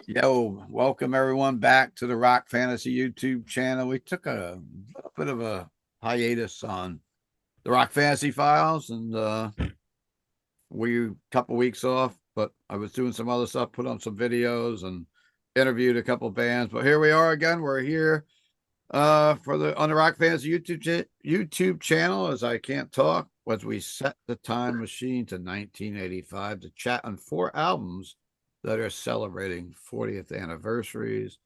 Yo, welcome everyone back to the Rock Fantasy YouTube channel. We took a little bit of a hiatus on the Rock Fantasy Files, and we couple weeks off, but I was doing some other stuff, put on some videos and interviewed a couple bands. But here we are again. We're here for the on the Rock Fantasy YouTube channel as I can't talk, as we set the time machine to 1985 to chat on four albums that are celebrating 40th anniversaries.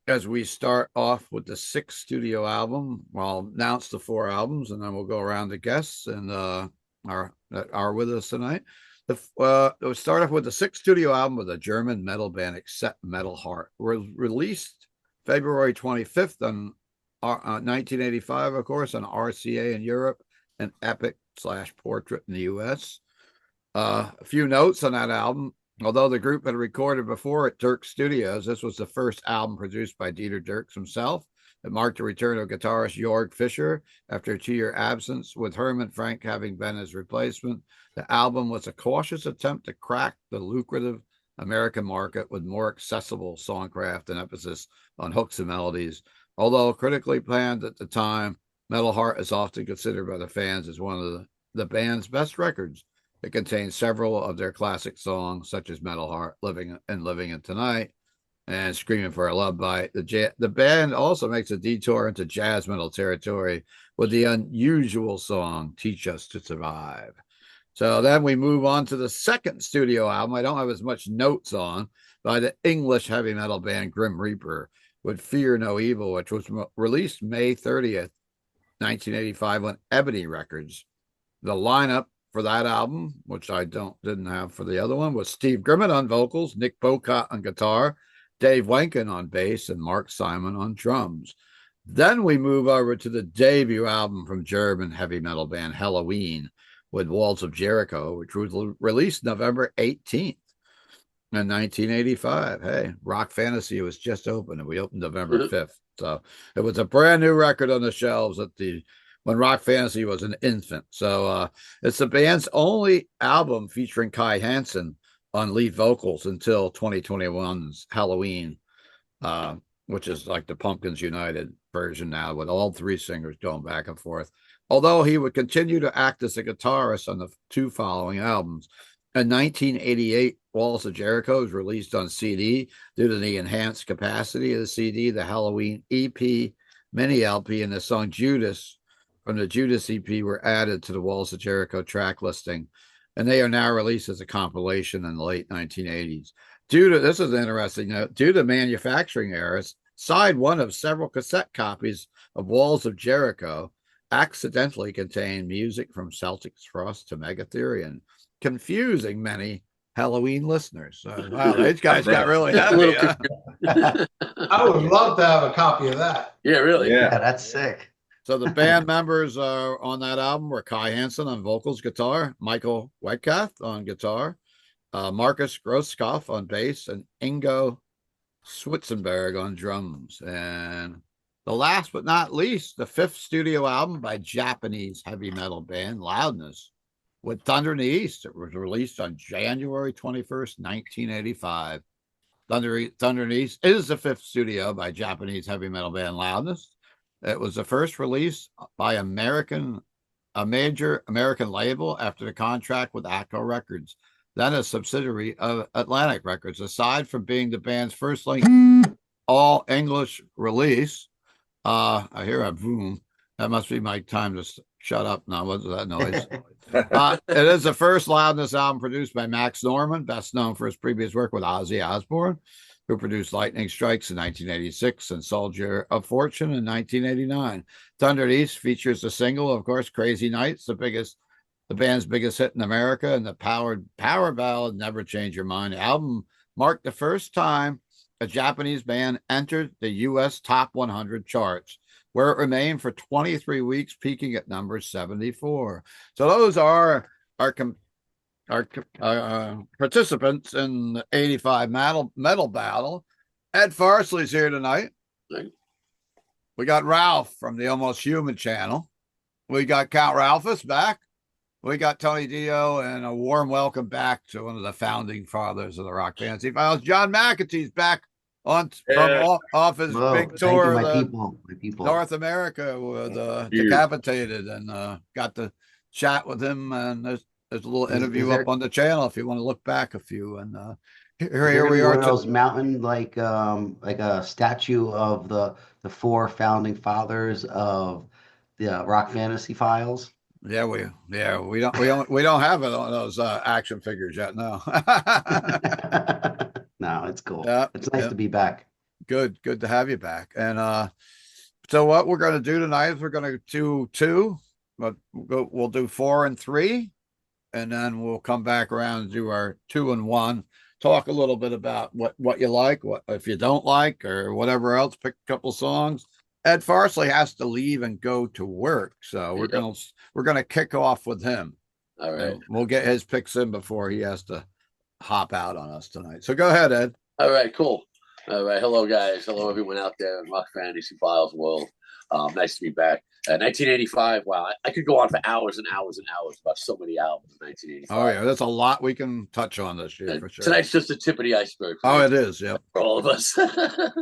As we start off with the sixth studio album, I'll announce the four albums and then we'll go around to guests and that are with us tonight. We'll start off with the sixth studio album of the German metal band Accept Metal Heart. Released February 25th on 1985, of course, on RCA in Europe and Epic/Portrait in the US. A few notes on that album. Although the group had recorded before at Dirk Studios, this was the first album produced by Dieter Dierks himself. It marked the return of guitarist Jörg Fischer after a 2-year absence, with Herman Frank having been his replacement. The album was a cautious attempt to crack the lucrative American market with more accessible songcraft and emphasis on hooks and melodies. Although critically panned at the time, Metal Heart is often considered by the fans as one of the band's best records. It contains several of their classic songs, such as Metal Heart, Living in Tonight, and Screaming for a Love Bite. The band also makes a detour into jazz metal territory with the unusual song Teach Us to Survive. So then we move on to the second studio album. I don't have as much notes on, by the English heavy metal band Grim Reaper with Fear No Evil, which was released May 30th, 1985 on Ebony Records. The lineup for that album, which I didn't have for the other one, was Steve Grimmett on vocals, Nick Bocott on guitar, Dave Wenken on bass, and Mark Simon on drums. Then we move over to the debut album from German heavy metal band Helloween with Walls of Jericho, which was released November 18th in 1985. Hey, Rock Fantasy was just open, and we opened November 5th. So it was a brand new record on the shelves when Rock Fantasy was an infant. So it's the band's only album featuring Kai Hansen on lead vocals until 2021's Helloween, which is like the Pumpkins United version now, with all three singers going back and forth. Although he would continue to act as a guitarist on the two following albums. In 1988, Walls of Jericho was released on CD due to the enhanced capacity of the CD. The Helloween EP, mini LP, and the song Judas from the Judas EP were added to the Walls of Jericho track listing, and they are now released as a compilation in the late 1980s. This is interesting note, due to manufacturing errors, side one of several cassette copies of Walls of Jericho accidentally contained music from Celtic Frost to Megatherion, confusing many Helloween listeners. Wow, these guys got really heavy. I would love to have a copy of that. Yeah, really. Yeah, that's sick. So the band members on that album were Kai Hansen on vocals, guitar, Michael Wedkath on guitar, Marcus Grosskopf on bass, and Ingo Switzenberg on drums. And the last but not least, the fifth studio album by Japanese heavy metal band Loudness with Thunder in the East. It was released on January 21st, 1985. Thunder in the East is the fifth studio by Japanese heavy metal band Loudness. It was the first release by a major American label after the contract with Atco Records, then a subsidiary of Atlantic Records. Aside from being the band's first all English release, I hear a boom. That must be my time to shut up now. What's that noise? It is the first Loudness album produced by Max Norman, best known for his previous work with Ozzy Osbourne, who produced Lightning Strikes in 1986 and Soldier of Fortune in 1989. Thunder East features the single, of course, Crazy Nights, the band's biggest hit in America, and the power ballad Never Change Your Mind. The album marked the first time a Japanese band entered the U.S. Top 100 charts, where it remained for 23 weeks, peaking at number 74. So those are our participants in the 85 metal battle. Ed Farsley's here tonight. We got Ralph from the Almost Human channel. We got Count Ralphus back. we got Tony Dio, and a warm welcome back to one of the founding fathers of the Rock Fantasy Files. John McEntee's back on from Yeah. off his Whoa, big thank you, tour my of the people, my people. North America with Huge. Decapitated, and got to chat with him. And there's a little interview there, up on the channel if you want to look back a few. And is there here gonna we be are. one of those mountain like a statue of the four founding fathers of the Rock Fantasy Files? Yeah, we don't have it on those action figures yet. No. No, it's cool. Yeah, It's nice yeah. to be back. Good to have you back. And so what we're going to do tonight is we're going to do two, but we'll do 4 and 3, and then we'll come back around and do our 2 and 1. Talk a little bit about what you like, what if you don't like, or whatever else. Pick a couple songs. Ed Farshtey has to leave and go to work, so we're gonna kick off with him. All right. And we'll get his picks in before he has to hop out on us tonight. So go ahead, Ed. All right, cool. All right. Hello, guys. Hello, everyone out there in Rock Fantasy Files world. Nice to be back. 1985. Wow. I could go on for hours and hours and hours about so many albums in 1985. Oh, yeah. There's a lot we can touch on this year for sure. Tonight's just the tip of the iceberg. Oh, it is. Yeah. For all of us. A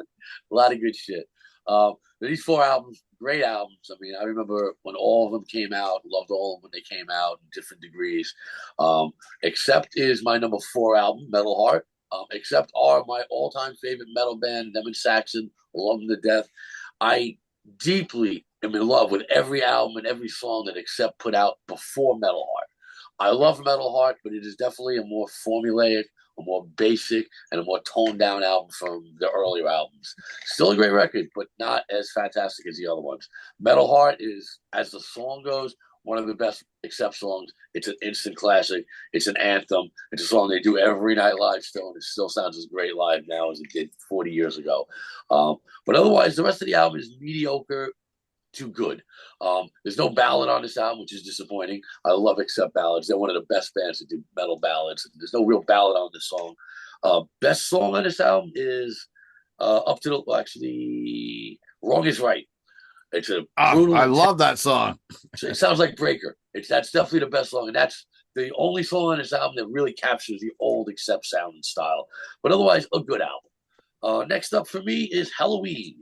lot of good shit. These 4 albums, great albums. I mean, I remember when all of them came out, loved all of them when they came out in different degrees. Except is my number 4 album, Metal Heart. Except are my all-time favorite metal band, them and Saxon, love them to death. I deeply am in love with every album and every song that Accept put out before Metal Heart. I love Metal Heart, but it is definitely a more formulaic, a more basic, and a more toned down album from the earlier albums. Still a great record, but not as fantastic as the other ones. Metal Heart is, as the song goes, one of the best Accept songs. It's an instant classic. It's an anthem. It's a song they do every night live still, and it still sounds as great live now as it did 40 years ago. But otherwise, the rest of the album is mediocre to good. There's no ballad on this album, which is disappointing. I love Accept ballads. They're one of the best bands that do metal ballads. There's no real ballad on this song. Best song on this album is actually, Wrong is Right. It's a brutal. I love that song. It sounds like Breaker. That's definitely the best song, and that's the only song on this album that really captures the old Accept sound and style. But otherwise, a good album. Next up for me is Helloween.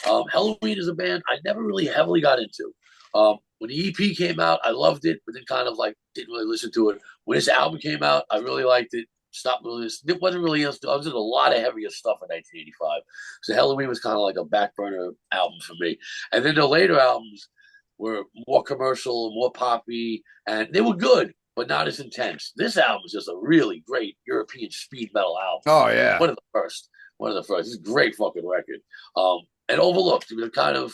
Helloween is a band I never really heavily got into. When the EP came out, I loved it, but then kind of like didn't really listen to it. When this album came out, I really liked it. Stopped really listening. It wasn't really. I was in a lot of heavier stuff in 1985. So Helloween was kind of like a back burner album for me. And then the later albums were more commercial, more poppy, and they were good, but not as intense. This album is just a really great European speed metal album. Oh yeah, One of the first. It's a great fucking record. And overlooked. I mean, kind of,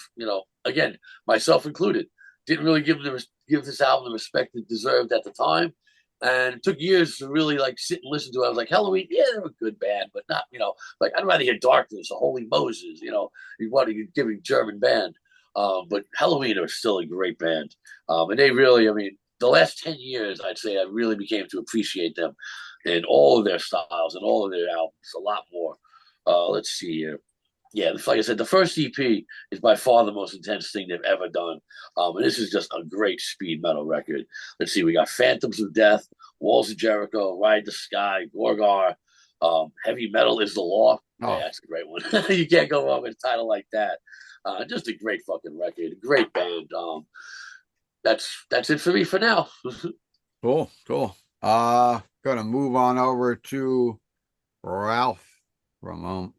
again, myself included, didn't really give this album the respect it deserved at the time. And it took years to really like sit and listen to it. I was like, Helloween, yeah, they're a good band, but not, like I'd rather hear Darkness or Holy Moses, you want to give a German band. But Helloween are still a great band. And they really, I mean, the last 10 years, I'd say I really became to appreciate them in all of their styles and all of their albums a lot more. Let's see here. Yeah, like I said, the first EP is by far the most intense thing they've ever done. And this is just a great speed metal record. Let's see, we got Phantoms of Death, Walls of Jericho, Ride the Sky, Gorgar, Heavy Metal is the Law. Oh. Yeah, that's a great one. You can't go wrong with a title like that. Just a great fucking record, great band. That's it for me for now. Cool. Gonna move on over to Ralph from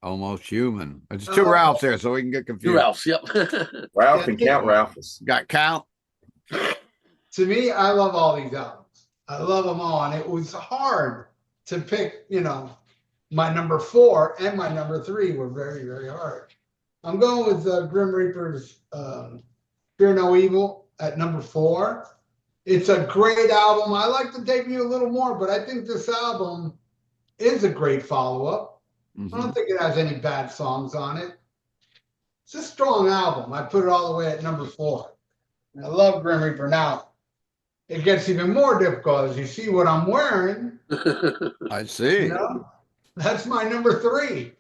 Almost Human. It's 2 Ralphs here, so we can get confused. 2 Ralphs, yep. Ralph and Count Ralphus. Got Count. To me, I love all these albums. I love them all. And it was hard to pick, my number 4 and my number 3 were very, very hard. I'm going with Grim Reaper's Fear No Evil at number 4. It's a great album. I like the debut a little more, but I think this album is a great follow-up. Mm-hmm. I don't think it has any bad songs on it. It's a strong album. I put it all the way at number 4. And I love Grim Reaper. Now, it gets even more difficult as you see what I'm wearing. I see. That's my number 3.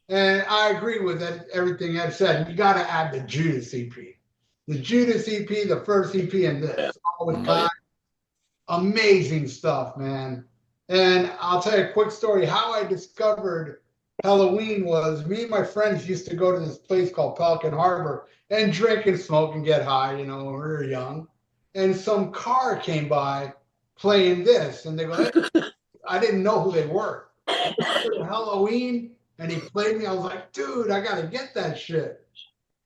And I agree with everything Ed said. You got to add the Judas EP. the Judas EP, the first EP, and this. All with Oh, Kai. yeah. Amazing stuff, man. And I'll tell you a quick story. How I discovered Helloween was me and my friends used to go to this place called Pelican Harbor and drink and smoke and get high, you know, when we were young. And some car came by playing this, and they go, hey, I didn't know who they were. Helloween, and he played me. I was like, dude, I gotta get that shit.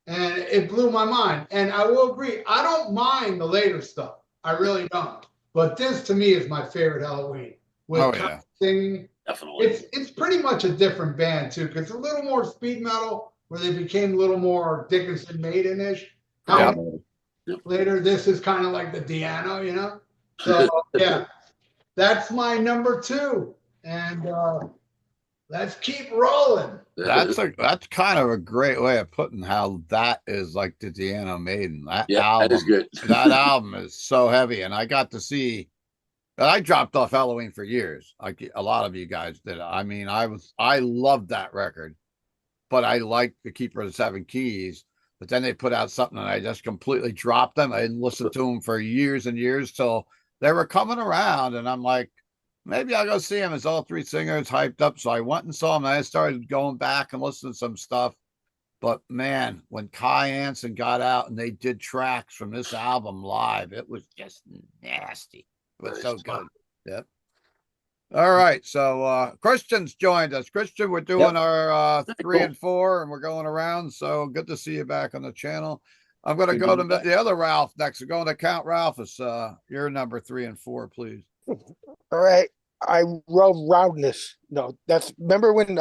And it blew my mind. And I will agree, I don't mind the later stuff. I really don't. But this to me is my favorite Helloween. With yeah. singing. Definitely. It's pretty much a different band too, because a little more speed metal, where they became a little more Dickinson Maiden-ish. Yeah. Later, this is kind of like the Diano, you know. So yeah, that's my number 2, and let's keep rolling. That's kind of a great way of putting how that is like the Deanna Maiden. That Yeah, album, that is good. that album is so heavy, and I got to see. I dropped off Helloween for years, like a lot of you guys did. I mean, I loved that record, but I liked the Keeper of the Seven Keys. But then they put out something, and I just completely dropped them. I didn't listen to them for years and years till they were coming around, and I'm like, maybe I'll go see them. As all 3 singers hyped up, so I went and saw them. And I started going back and listening to some stuff. But man, when Kai Hansen got out and they did tracks from this album live, it was just nasty. It was so good. Yep. All right. So Christian's joined us. Christian, we're doing our 3 and 4, and we're going around. So good to see you back on the channel. I'm going to go to the other Ralph next. We're going to Count Ralphus. Your number 3 and 4, please. All right. I love Loudness. No, that's remember when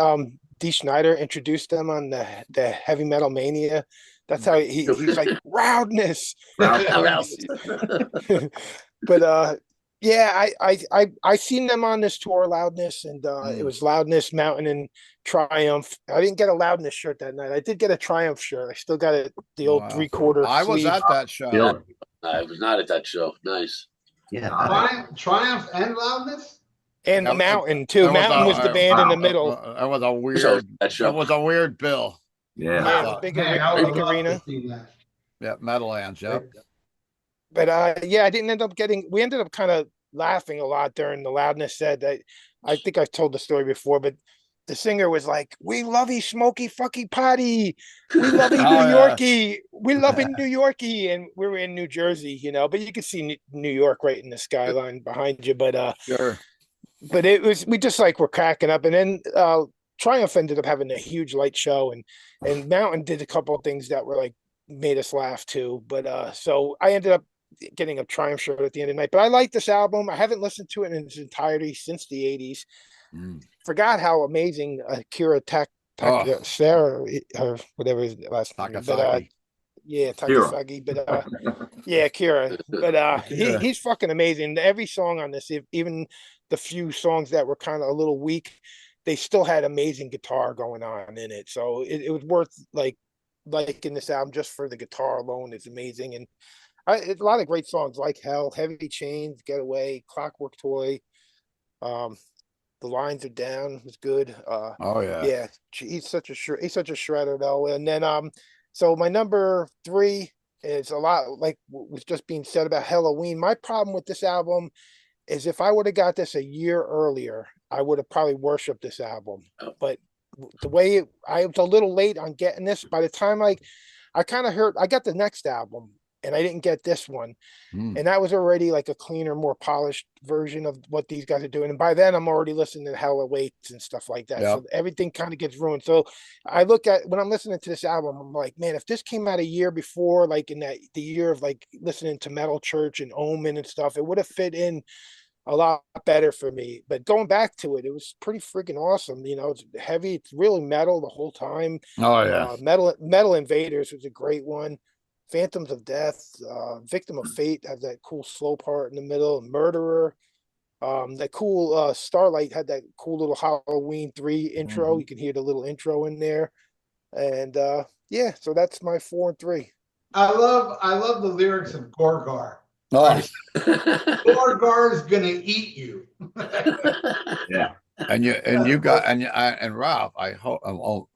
Dee Snider introduced them on the Heavy Metal Mania? That's how he's like Loudness. But yeah, I seen them on this tour, Loudness, and it was Loudness, Mountain, and Triumph. I didn't get a Loudness shirt that night. I did get a Triumph shirt. I still got it, the old 3/4 I was sleeve. at that show. I was not at that show. Nice. Yeah. Triumph and Loudness? And Mountain too. Mountain was the band in the middle. That was a weird. That was a weird bill. Yeah, it was big arena. Yeah, Meadowlands. Yep. But yeah, I didn't end up getting. We ended up kind of laughing a lot during the Loudness set. I think I've told the story before, but the singer was like, "We love you, Smoky Fucky Potty. We love you, New Yorkie. We love you, New Yorkie." And we were in New Jersey, you know, but you could see New York right in the skyline behind you. But sure. But it was, we just like were cracking up, and then Triumph ended up having a huge light show, and Mountain did a couple of things that were like made us laugh too. But so I ended up getting a Triumph shirt at the end of the night. But I like this album. I haven't listened to it in its entirety since the 80s. Forgot how amazing Kira Sarah, or whatever his last name. But yeah, Takasaki. But yeah, Kira. But he's fucking amazing. Every song on this, even the few songs that were kind of a little weak, they still had amazing guitar going on in it. So it was worth liking this album just for the guitar alone. It's amazing. And a lot of great songs like Hell, Heavy Chains, Getaway, Clockwork Toy. The Lines Are Down was good. Yeah, he's such a shredder though. And then so my number 3 is a lot like was just being said about Helloween. My problem with this album is if I would have got this a year earlier, I would have probably worshipped this album. But the way I was a little late on getting this, by the time I kind of heard, I got the next album and I didn't get this one. And that was already like a cleaner, more polished version of what these guys are doing. And by then I'm already listening to Hell Awaits and stuff like that. So everything kind of gets ruined. So I look at, when I'm listening to this album, I'm like, man, if this came out a year before, like in the year of like listening to Metal Church and Omen and stuff, it would have fit in a lot better for me. But going back to it, it was pretty freaking awesome. You know, it's heavy. It's really metal the whole time. Metal Invaders was a great one. Phantoms of Death, Victim of Fate has that cool slow part in the middle. Murderer, that cool Starlight had that cool little Halloween 3 intro. You can hear the little intro in there. And yeah, so that's my 4 and 3. I love the lyrics of Gorgar. Oh. Gorgar is gonna eat you. Yeah. And Ralph, I hope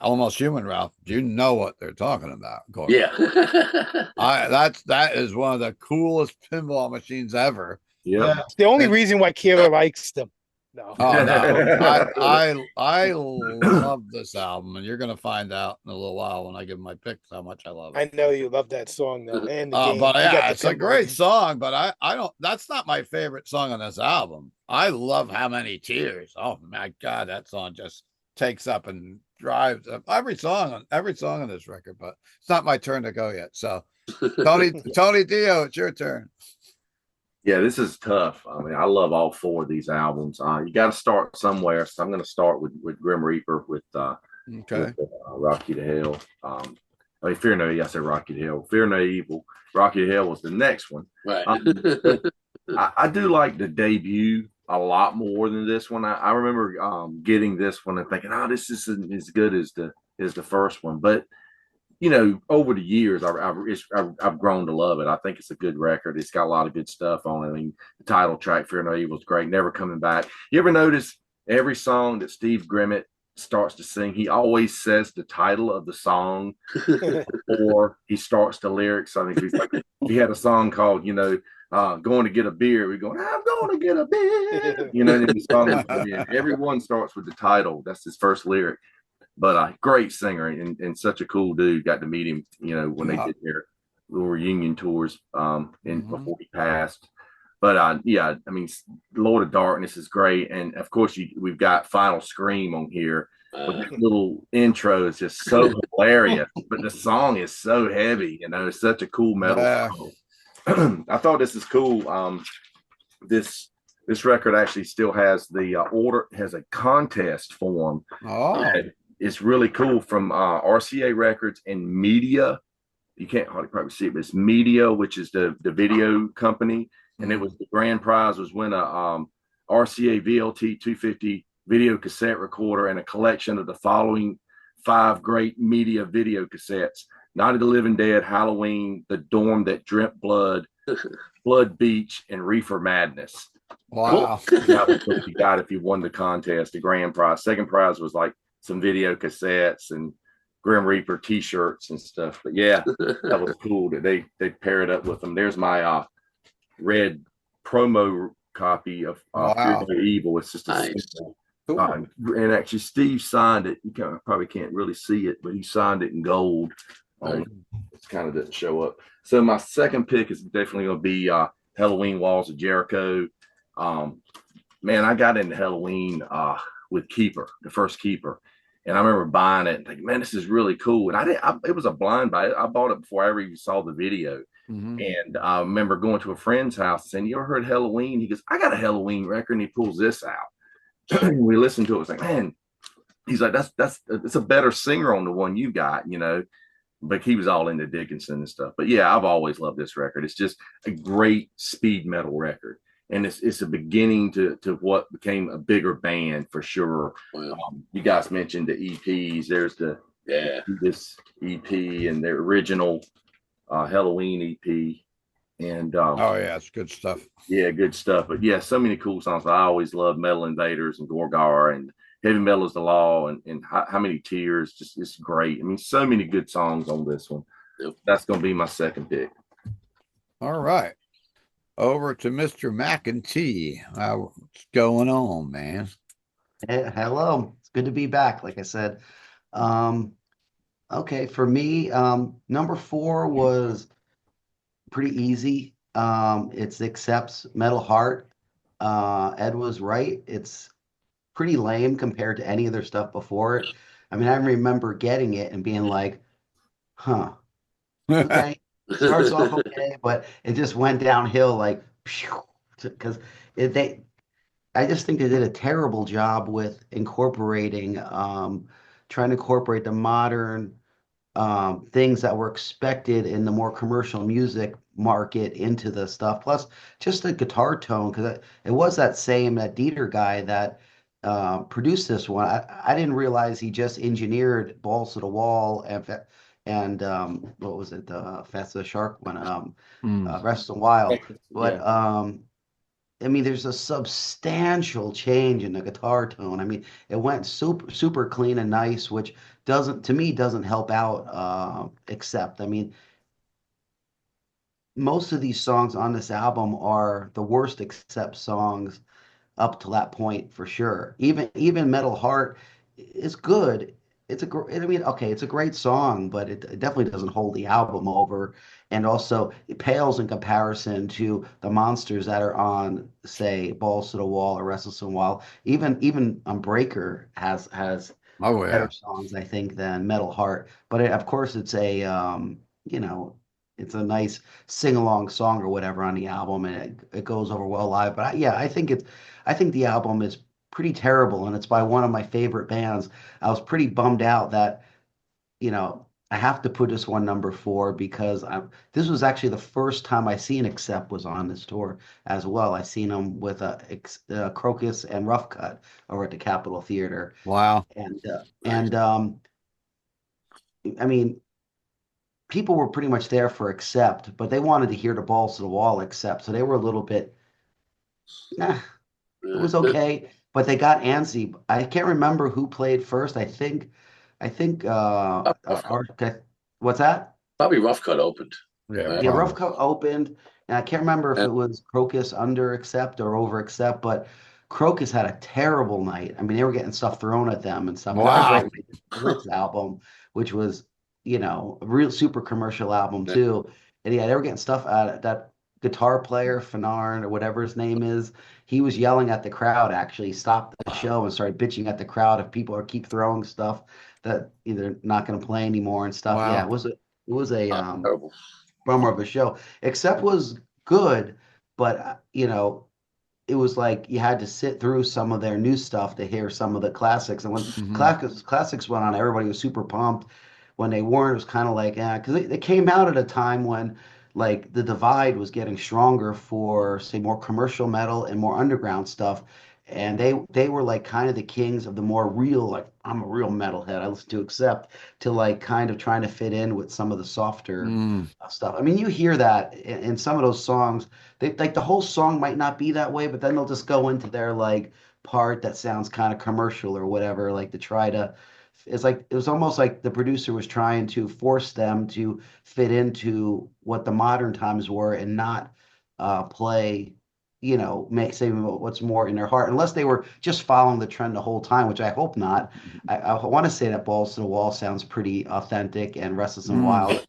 Almost Human, Ralph. You know what they're talking about, of course. Yeah. That is one of the coolest pinball machines ever. Yeah. It's the only And- reason why Kira likes them. No. Oh no, I love this album, and you're gonna find out in a little while when I give my picks how much I love it. I know you love that song though, and the game. But You got yeah, the it's a pinball great game. song. But I don't. That's not my favorite song on this album. I love How Many Tears. Oh my God, that song just takes up and drives up every song on this record. But it's not my turn to go yet. So Tony Dio, it's your turn. Yeah, this is tough. I mean, I love all four of these albums. You got to start somewhere. So I'm going to start with Grim Reaper Okay. with Rocky to Hell. I mean, Fear No Evil. I said Rocky to Hell. Fear No Evil. Rocky to Hell was the next one. Right. I do like the debut a lot more than this one. I remember getting this one and thinking, oh, this isn't as good as the first one. But you know, over the years, I've grown to love it. I think it's a good record. It's got a lot of good stuff on it. I mean, the title track, Fear No Evil, is great. Never Coming Back. You ever notice every song that Steve Grimmett starts to sing, he always says the title of the song before he starts the lyrics. I think he's like, he had a song called, going to get a beer. We go, I'm going to get a beer. You know, and the song, everyone starts with the title. That's his first lyric. But great singer and such a cool dude. Got to meet him, when they did their little reunion tours before he passed. But yeah, I mean, Lord of Darkness is great, and of course we've got Final Scream on here. But this little intro is just so hilarious. But the song is so heavy, it's such a cool metal song. I thought this is cool. This record actually still has has a contest form. Oh. It's really cool from RCA Records and Media. You can't hardly probably see it, but it's Media, which is the video company. And it was the grand prize was win a RCA VLT 250 video cassette recorder and a collection of the following 5 great Media video cassettes: Night of the Living Dead, Helloween, The Dorm That Dreamt Blood, Blood Beach, and Reefer Madness. Wow. That was what you got if you won the contest, the grand prize. Second prize was like some video cassettes and Grim Reaper t-shirts and stuff. But yeah, that was cool that they pair it up with them. There's my red promo copy of Fear No Evil. It's just a simple. Cool. And actually Steve signed it. You probably can't really see it, but he signed it in gold. It's kind of doesn't show up. So my second pick is definitely going to be Helloween Walls of Jericho. Man, I got into Helloween with Keeper, the first Keeper. And I remember buying it and thinking, man, this is really cool. And it was a blind buy. I bought it before I ever even saw the video. Mm-hmm. And I remember going to a friend's house and saying, you ever heard Helloween? He goes, I got a Helloween record. And he pulls this out. We listened to it. It was like, man, he's like, it's a better singer on the one you got, But he was all into Dickinson and stuff. But yeah, I've always loved this record. It's just a great speed metal record. And it's a beginning to what became a bigger band for sure. You guys mentioned the EPs. There's this EP and the original Helloween EP. And yeah, it's good stuff. Yeah, good stuff. But yeah, so many cool songs. I always love Metal Invaders and Gorgar and Heavy Metal is the Law and How Many Tears. Just it's great. I mean, so many good songs on this one. That's going to be my second pick. All right. Over to Mr. McEntee. What's going on, man? Hey, hello. It's good to be back, like I said. Okay, for me, number 4 was pretty easy. It's Accept's Metal Heart. Ed was right. It's pretty lame compared to any of their stuff before it. I mean, I remember getting it and being like, huh, okay. Starts off okay, but it just went downhill like because I just think they did a terrible job with incorporating trying to incorporate the modern things that were expected in the more commercial music market into the stuff. Plus just the guitar tone, because it was that Dieter guy that produced this one. I didn't realize he just engineered Balls to the Wall and what was it? Fast as a Shark one, Rest of the Wild. But I mean, there's a substantial change in the guitar tone. I mean, it went super clean and nice, which doesn't to me doesn't help out except. I mean, most of these songs on this album are the worst except songs up to that point for sure. Even Metal Heart is good. I mean, okay, it's a great song, but it definitely doesn't hold the album over. And also, it pales in comparison to the monsters that are on, say, Balls to the Wall or Restless and Wild. Even Breaker has Oh better yeah. songs, I think, than Metal Heart. But of course, it's a you know, it's a nice sing-along song or whatever on the album, and it goes over well live. But yeah, I think the album is pretty terrible, and it's by one of my favorite bands. I was pretty bummed out that, I have to put this one number four because this was actually the first time I seen Accept was on this tour as well. I seen them with Crocus and Rough Cut over at the Capitol Theater. Wow. And I mean, people were pretty much there for Accept, but they wanted to hear the Balls to the Wall Accept, so they were a little bit, nah, it was okay, but they got antsy. I can't remember who played first. I think what's that? Probably Rough Cut opened. Yeah, Right? Yeah, Rough probably. Cut opened, and I can't remember if Yeah. it was Crocus under Accept or over Accept, but Crocus had a terrible night. I mean, they were getting stuff thrown at them and stuff, and that was right Wow. when they did the Blitz album, which was, a real super commercial album Yeah. too. And yeah, they were getting stuff out of that guitar player, Fanarn or whatever his name is. He was yelling at the crowd, actually, stopped the show and started bitching at the crowd if people are keep throwing stuff that either not going to play anymore and stuff. Yeah, Wow. it was a Terrible. bummer of a show. Except was good, but it was like you had to sit through some of their new stuff to hear some of the classics. And when Hmm. classics went on, everybody was super pumped. When they weren't, it was kind of like, yeah, because they came out at a time when like the divide was getting stronger for, say, more commercial metal and more underground stuff. And they were like kind of the kings of the more real, like I'm a real metalhead. I listen to Accept to like kind of trying to fit in with some of the softer Mm. stuff. I mean, you hear that in some of those songs. They like the whole song might not be that way, but then they'll just go into their like part that sounds kind of commercial or whatever, like to try to. It's like it was almost like the producer was trying to force them to fit into what the modern times were and not play, make say what's more in their heart, unless they were just following the trend the whole time, which I hope not. I want to say that Balls to the Wall sounds pretty authentic and Restless and Mm. Wild.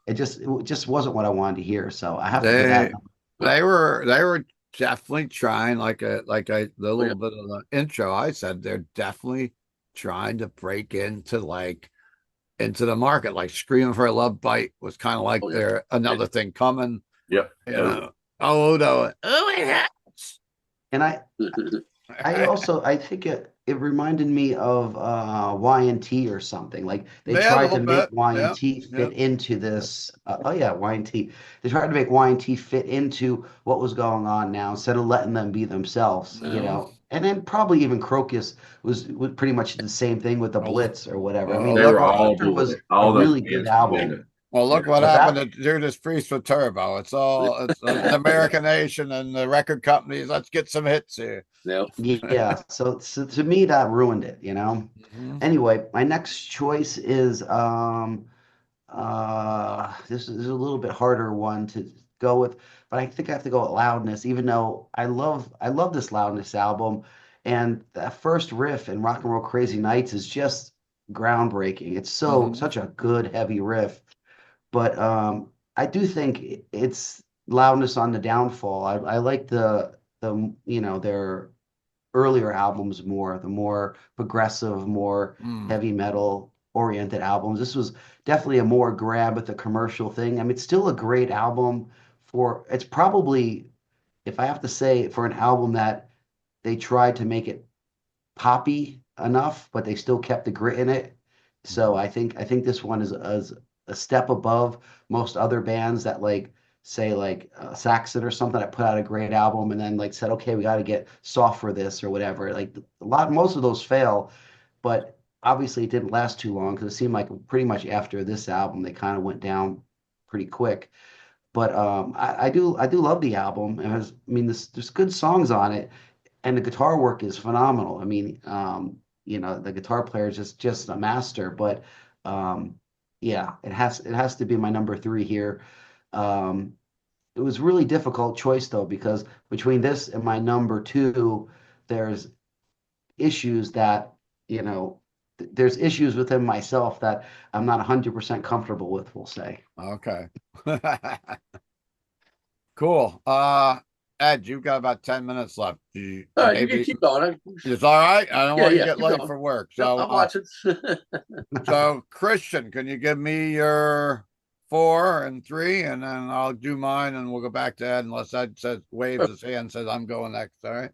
It just wasn't what I wanted to hear, so I have to put that They number. they were definitely trying, the Oh, yeah. little bit of the intro I said, they're definitely trying to break into the market. Like Screaming for a Love Bite was kind of like Oh, yeah. their another thing coming, Yep. you Totally. know. Oh no, oh it hurts. And I think it reminded me of Y&T or something. Like they Yeah, a tried little to make bit. Yeah, Y&T yeah. fit into this. Oh yeah, Y&T. They tried to make Y&T fit into what was going on now instead of letting them be themselves, Hmm. And then probably even Crocus was pretty much the same thing with the Oh, Blitz or whatever. I mean, They look were what all Spectre doing was it. a All those really good bands were doing album, it. well, look Yeah. what but happened that to Judas Priest with Turbo. It's the American nation and the record companies. Let's get some hits here. Yeah. Yeah, so to me that ruined it. Hmm. Anyway, my next choice is this is a little bit harder one to go with, but I think I have to go with Loudness, even though I love this Loudness album, and that first riff in Rock and Roll Crazy Nights is just groundbreaking. It's Hmm. such a good heavy riff, but I do think it's Loudness on the downfall. I like their earlier albums more, the more progressive, more Mm. heavy metal oriented albums. This was definitely a more grab at the commercial thing. I mean, it's still a great album it's probably, if I have to say, for an album that they tried to make it poppy enough, but they still kept the grit in it. So I think this one is a step above most other bands that like say like Saxon or something that put out a great album and then like said, okay, we got to get soft for this or whatever. Like most of those fail, but obviously it didn't last too long because it seemed like pretty much after this album they kind of went down pretty quick. But I do love the album. It has, I mean, there's good songs on it, and the guitar work is phenomenal. I mean, the guitar player is just a master. But yeah, it has to be my number three here. Um, it was really difficult choice though, because between this and my number two, there's issues that, there's issues within myself that I'm not 100% comfortable with, we'll say. Okay. Cool. Ed, you've got about 10 minutes left. All right, you can Maybe keep going. it's all right. I don't Yeah, want you to yeah, get keep late going. for work. Yep, So, I'm watching. so Christian, can you give me your 4 and 3, and then I'll do mine, and we'll go back to Ed unless Ed says waves his hand, says I'm going next. All right.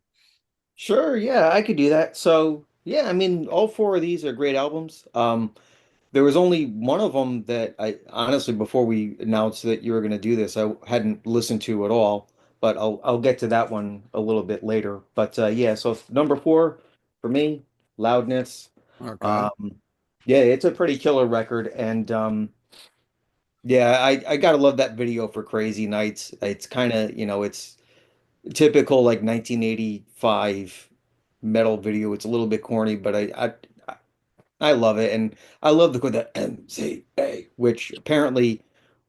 Sure, yeah, I could do that. So, yeah, I mean, all four of these are great albums. There was only one of them that I honestly, before we announced that you were going to do this, I hadn't listened to at all, but I'll get to that one a little bit later. But yeah, so number four for me, Loudness. Okay. Um, yeah, it's a pretty killer record, and yeah, I gotta love that video for Crazy Nights. It's kind of, it's typical like 1985 metal video. It's a little bit corny, but I love it, and I love the MCA, which apparently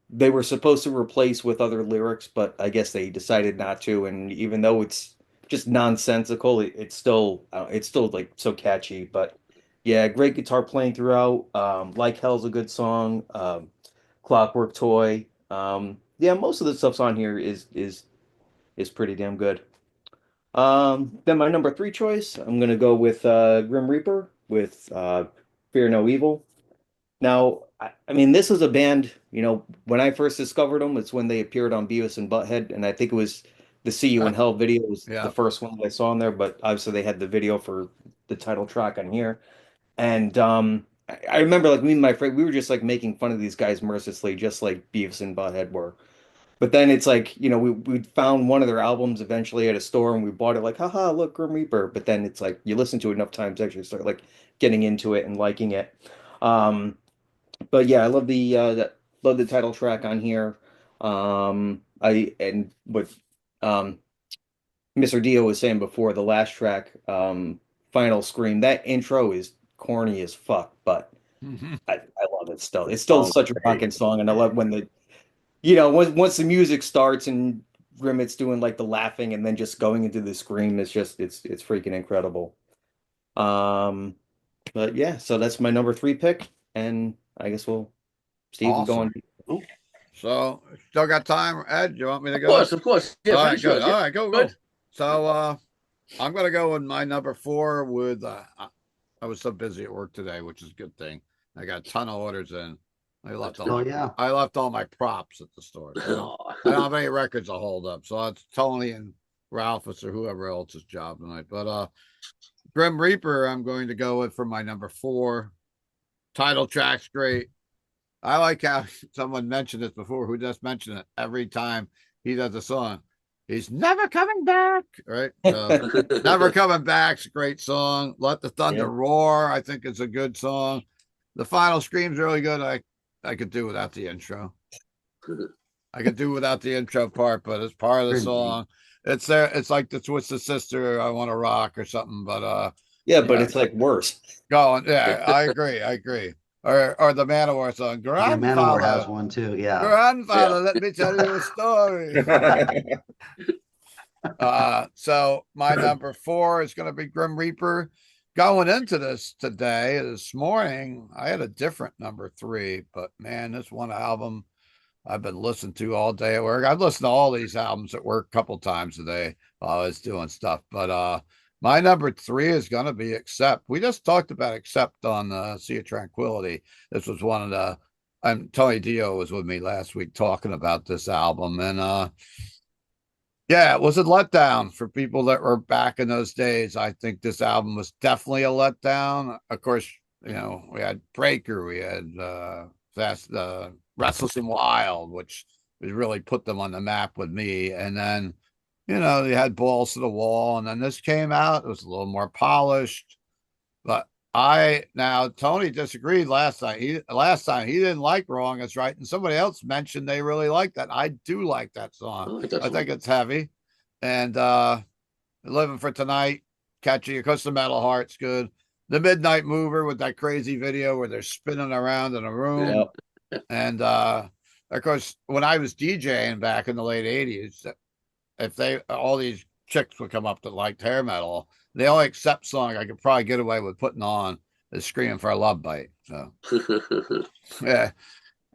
they were supposed to replace with other lyrics, but I guess they decided not to. And even though it's just nonsensical, it's still like so catchy. But yeah, great guitar playing throughout. Like Hell's a good song. Clockwork Toy. Yeah, most of the stuff's on here is pretty damn good. Then my number three choice, I'm gonna go with Grim Reaper with Fear No Evil. Now, I mean, this is a band, when I first discovered them, it's when they appeared on Beavis and Butthead, and I think it was the See You in Hell video was the Yeah. first one that I saw on there, but obviously they had the video for the title track on here. And I remember like me and my friend, we were just like making fun of these guys mercilessly, just like Beavis and Butthead were. But then it's like, we found one of their albums eventually at a store and we bought it like, haha, look, Grim Reaper. But then it's like you listen to it enough times, actually start like getting into it and liking it. Um, but yeah, I love love the title track on here. I and what um Mr. Dio was saying before, the last track, Final Scream, that intro is corny as fuck, but I love it still. It's still Oh, such a great. rocking song, and I love when once the music starts and Grimmett's doing like the laughing and then just going into the scream, it's freaking incredible. Um, but yeah, so that's my number three pick, and I guess Steve will go Awesome. on. So, still got time, Ed? You want me to Of go? course, of course. Yeah, All right, finish yours. good. Yeah. All right, go. Good. So, I'm gonna go with my number 4 with I was so busy at work today, which is a good thing. I got a ton of orders in. Oh yeah. I left all my props at the store. So I don't have any records to hold up. So it's Tony and Ralphus or whoever else's job tonight. But Grim Reaper, I'm going to go with for my number 4. Title track's great. I like how someone mentioned this before, who just mentioned it every time he does a song. He's never coming back, right? Never Coming Back's a great song. Let the Thunder Roar, I think it's a good song. The Final Scream's really good. I could do without the intro. I could do without the intro part, but it's part of the song. It's there. It's like the Twisted Sister, I Want to Rock or something. But Yeah, but it's like worse. going. Yeah, I agree. Or the Manowar song, Yeah, Manowar has Grandfather. one too. Yeah. Grandfather, let me tell you a story. So my number 4 is going to be Grim Reaper. Going into this morning, I had a different number 3, but man, this one album I've been listening to all day at work. I've listened to all these albums at work a couple times a day while I was doing stuff. But my number 3 is going to be Accept. We just talked about Accept on Sea of Tranquility. This was one of the, and Tony Dio was with me last week talking about this album. And yeah, it was a letdown for people that were back in those days. I think this album was definitely a letdown. Of course, we had Breaker, we had Restless and Wild, which really put them on the map with me. And then, they had Balls to the Wall. And then this came out, it was a little more polished. But Now Tony disagreed last time. Last time he didn't like Wrong Is Right, and somebody else mentioned they really like that. I do like that song. like that I song. think it's heavy. And Living for Tonight, catchy, because the Metal Heart's good. The Midnight Mover with that crazy video where they're spinning around in a room. Yeah. And of course, when I was DJing back in the late 80s, if all these chicks would come up that liked hair metal, the only accept song I could probably get away with putting on is Screaming for a Love Bite. So yeah.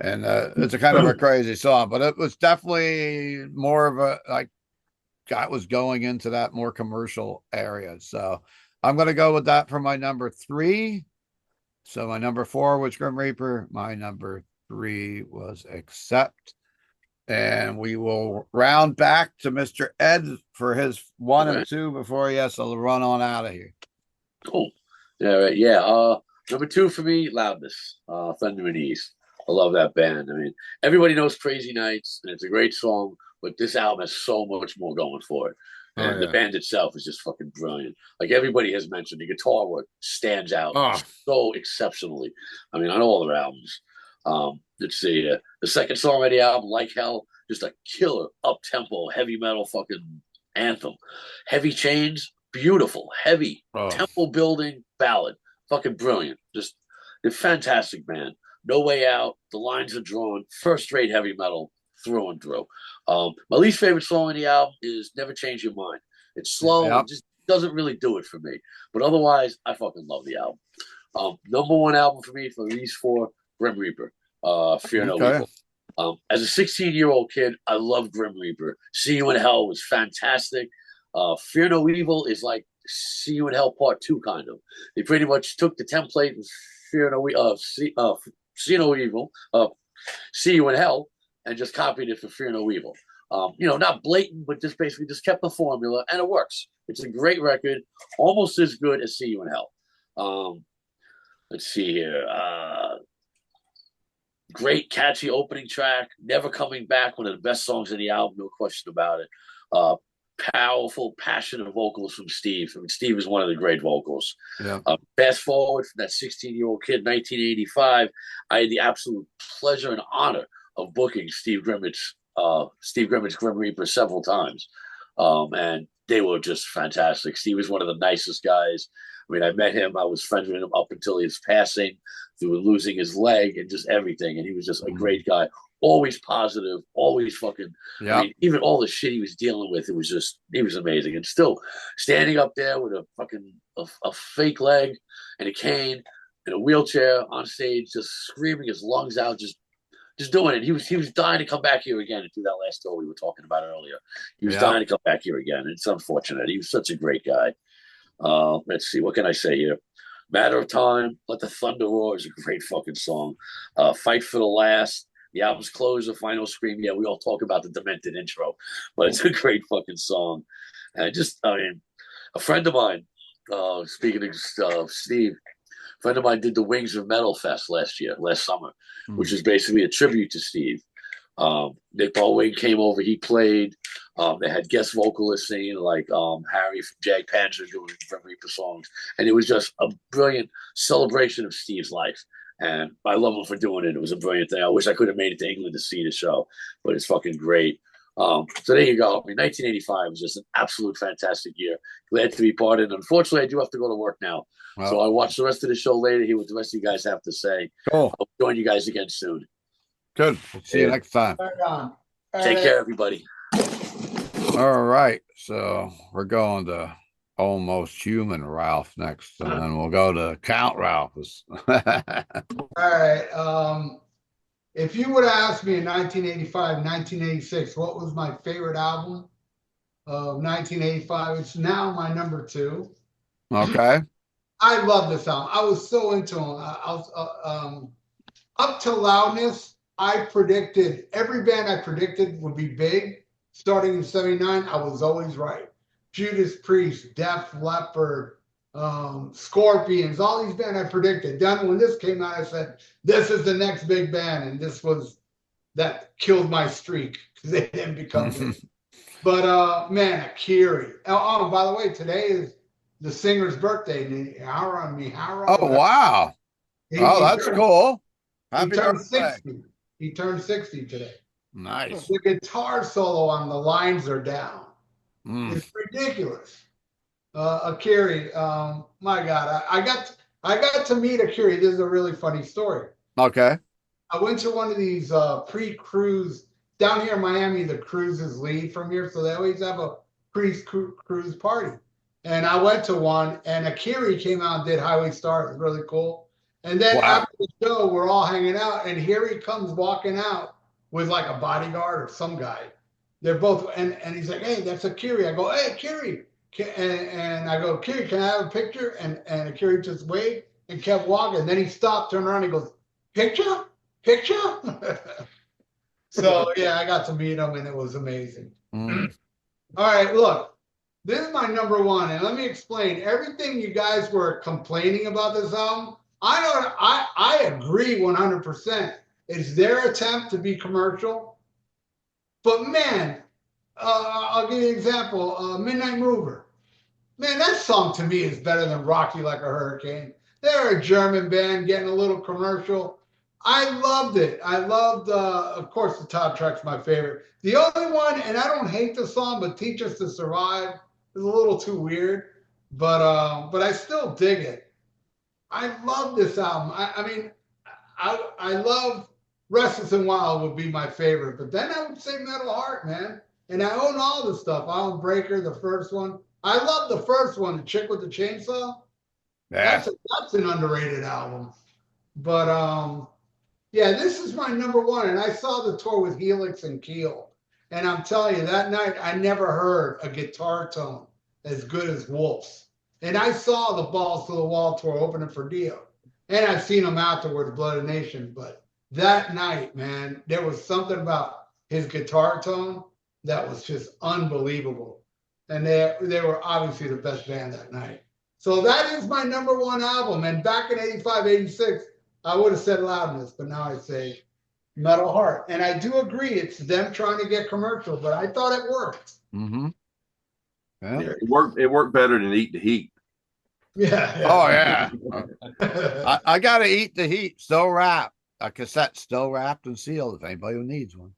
And it's a kind of a crazy song, but it was definitely more of a like I was going into that more commercial area. So I'm going to go with that for my number 3. So my number 4 was Grim Reaper. My number 3 was Accept. And we will round back to Mr. Ed for his 1 and 2 before he has to run on out of here. Cool. Yeah, right. Yeah. Number 2 for me, Loudness. Thunder and East. I love that band. I mean, everybody knows Crazy Nights, and it's a great song, but this album has so much more going for it. And the band itself is just fucking brilliant. Like everybody has mentioned, the guitar work stands out so exceptionally. I mean, on all their albums. Let's see. The second song of the album, Like Hell, just a killer up-tempo, heavy metal fucking anthem. Heavy Chains, beautiful, heavy, tempo building ballad. Fucking brilliant. Just a fantastic band. No Way Out, the lines are drawn, first-rate heavy metal through and through. My least favorite song on the album is Never Change Your Mind. It's slow, it just doesn't really do it for me. But otherwise, I fucking love the album. Number 1 album for me for these 4, Grim Reaper, Fear No Evil. As a 16-year-old kid, I love Grim Reaper. See You in Hell was fantastic. Fear No Evil is like See You in Hell Part 2, kind of. They pretty much took the template of Fear No See No Evil, See You in Hell, and just copied it for Fear No Evil. Not blatant, but just basically just kept the formula, and it works. It's a great record, almost as good as See You in Hell. Let's see here. Great, catchy opening track. Never Coming Back, one of the best songs in the album, no question about it. Powerful, passionate vocals from Steve. I mean, Steve is one of the great vocals. Yeah. Fast forward from that 16-year-old kid, 1985, I had the absolute pleasure and honor of booking Steve Grimmitt's Grim Reaper several times. And they were just fantastic. Steve was one of the nicest guys. I mean, I met him. I was friends with him up until his passing, through losing his leg and just everything. And he was just a great guy. Always positive, always fucking. I mean, even all the shit he was dealing with, he was amazing. And still standing up there with a fucking a fake leg and a cane and a wheelchair on stage, just screaming his lungs out, just doing it. He was dying to come back here again and do that last tour we were talking about earlier. He was dying to come back here again. It's unfortunate. He was such a great guy. Let's see, what can I say here? Matter of Time, Let the Thunder Roar is a great fucking song. Fight for the Last, the album's closer, Final Scream. Yeah, we all talk about the demented intro, but it's a great fucking song. And a friend of mine, speaking of Steve, a friend of mine did the Wings of Metal Fest last summer, which is basically a tribute to Steve. Nick Baldwin came over, he played. They had guest vocalists singing, like Harry from Jag Panzer doing Grim Reaper songs. And it was just a brilliant celebration of Steve's life. And I love him for doing it. It was a brilliant thing. I wish I could have made it to England to see the show, but it's fucking great. So there you go. I mean, 1985 was just an absolute fantastic year. Glad to be part of it. Unfortunately, I do have to go to work now. Wow. So I'll watch the rest of the show later, hear what the rest of you guys have to say. Cool. I'll join you guys again soon. Good. See you next time. Take care, everybody. All right. So we're going to Almost Human Ralph next, and then we'll go to Count Ralphus. All right. If you would have asked me in 1985, 1986, what was my favorite album of 1985, it's now my number 2. Okay. I love this album. I was so into them. I was up to Loudness. I predicted every band I predicted would be big. Starting in '79, I was always right. Judas Priest, Def Leppard, Scorpions, all these bands I predicted. Then when this came out, I said, this is the next big band. And that killed my streak because they didn't become big. But man, Akiri. Oh, by the way, today is the singer's birthday. Oh, wow. Oh, that's cool. He Happy turned birthday. 60. He turned 60 today. Nice. The guitar solo on The Lines Are Down. Mm. It's ridiculous. Akiri, my God, I got to meet Akiri. This is a really funny story. Okay. I went to one of these pre-cruise down here in Miami. The cruises leave from here, so they always have a pre-cruise party. And I went to one, and Akiri came out and did Highway Star. It was really cool. And then Wow. after the show, we're all hanging out, and here he comes walking out with like a bodyguard or some guy. They're both, and he's like, "Hey, that's Akiri." I go, "Hey, Akiri," and I go, "Akiri, can I have a picture?" And Akiri just waved and kept walking. Then he stopped, turned around, and he goes, "Picture." So yeah, I got to meet him, and it was amazing. Mm. All right, look, this is my number one, and let me explain everything you guys were complaining about this album. I agree 100%. It's their attempt to be commercial, but man, I'll give you an example. Midnight Mover. Man, that song to me is better than Rock You Like a Hurricane. They're a German band getting a little commercial. I loved it. I loved, of course, the top track's my favorite. The only one, and I don't hate the song, but Teach Us to Survive is a little too weird, but I still dig it. I love this album. I mean, I love Restless and Wild would be my favorite, but then I would say Metal Heart, man. And I own all the stuff. Island Breaker, the first one. I love the first one, The Chick with the Chainsaw. Yeah. That's an underrated album. But yeah, this is my number one. And I saw the tour with Helix and Keel. And I'm telling you, that night I never heard a guitar tone as good as Wolf's. And I saw the Balls to the Wall tour opening for Dio. And I've seen him afterwards, Blood of Nation. But that night, man, there was something about his guitar tone that was just unbelievable. And they were obviously the best band that night. So that is my number one album. And back in 85, 86, I would have said Loudness, but now I say Metal Heart. And I do agree, it's them trying to get commercial, but I thought it worked. Mm-hmm. Yeah. Yeah, it worked better than Eat the Heat. Yeah. Oh, yeah. I got to Eat the Heat, still wrapped. A cassette still wrapped and sealed if anybody who needs one.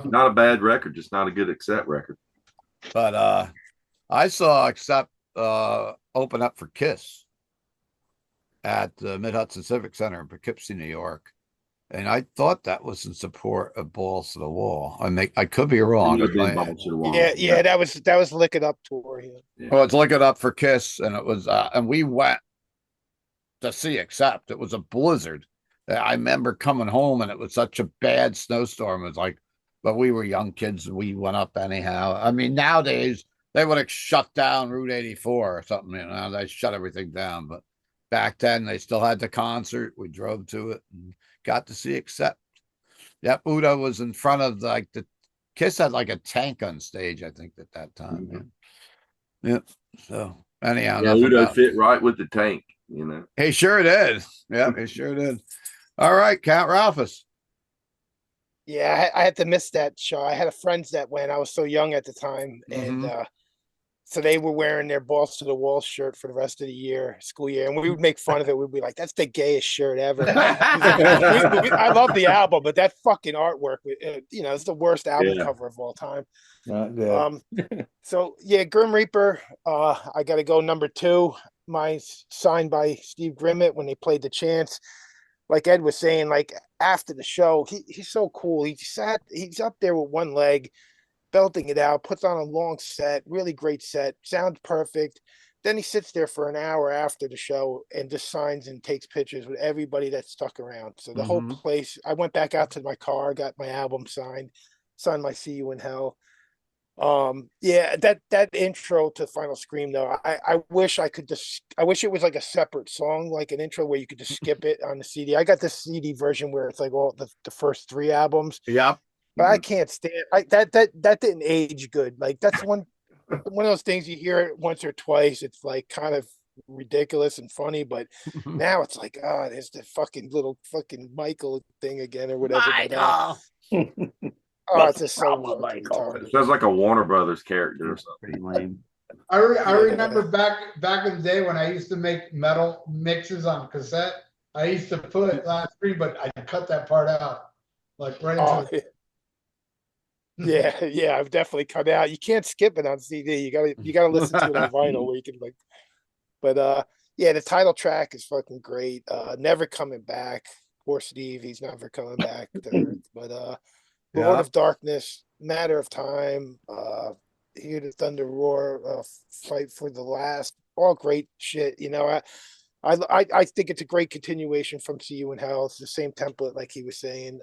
Not a bad record, just not a good Accept record. But I saw Accept open up for Kiss at the Mid-Hudson Civic Center in Poughkeepsie, New York. And I thought that was in support of Balls to the Wall. I could be wrong. Yeah, that was Lick It Up tour. Yeah. Well, it's Lick It Up for Kiss, and it was and we went to see Accept. It was a blizzard. I remember coming home, and it was such a bad snowstorm. It was like, but we were young kids, and we went up anyhow. I mean, nowadays they would have shut down Route 84 or something. You know, they shut everything down. But back then, they still had the concert. We drove to it and got to see Accept. Yep, Udo was in front of the Kiss had like a tank on stage, I think, at that time. Mm-hmm. Yep. So anyhow, yeah, Udo fit right with the tank. You know, he sure did. Yeah, he sure did. All right, Count Ralphus. Yeah, I had to miss that show. I had friends that went. I was so young at the time, and so they were wearing their Balls to the Wall shirt for the rest of the school year, and we would make fun of it. We'd be like, "That's the gayest shirt ever." I love the album, but that fucking artwork, it's the worst album cover of all time. Not good. So yeah, Grim Reaper. I got to go number 2. Mine signed by Steve Grimmett when they played the Chance. Like Ed was saying, like after the show, he's so cool. He's up there with one leg, belting it out, puts on a long set, really great set, sounds perfect. Then he sits there for an hour after the show and just signs and takes pictures with everybody that stuck around. So the whole place, I went back out to my car, got my album signed my See You in Hell. Yeah, that intro to Final Scream though, I wish I wish it was like a separate song, like an intro where you could just skip it on the CD. I got the CD version where it's like all the first 3 albums. Yeah. But I can't stand that didn't age good. Like that's one of those things you hear it once or twice. It's like kind of ridiculous and funny, but now it's like, there's the fucking little fucking Michael thing again or whatever. Michael. It's just so it sounds like a Warner Brothers character or something. Pretty lame. I remember back in the day when I used to make metal mixes on cassette. I used to put last three, but I cut that part out, like right Oh, into. yeah, yeah, I've definitely cut out. You can't skip it on CD. You gotta listen to it on vinyl where you can like. But yeah, the title track is fucking great. Never coming back. Poor Steve, he's never coming back to Earth. But Lord Yeah. of Darkness, Matter of Time, Hear the Thunder Roar, Fight for the Last, all great shit. You know, I think it's a great continuation from See You in Hell. It's the same template, like he was saying.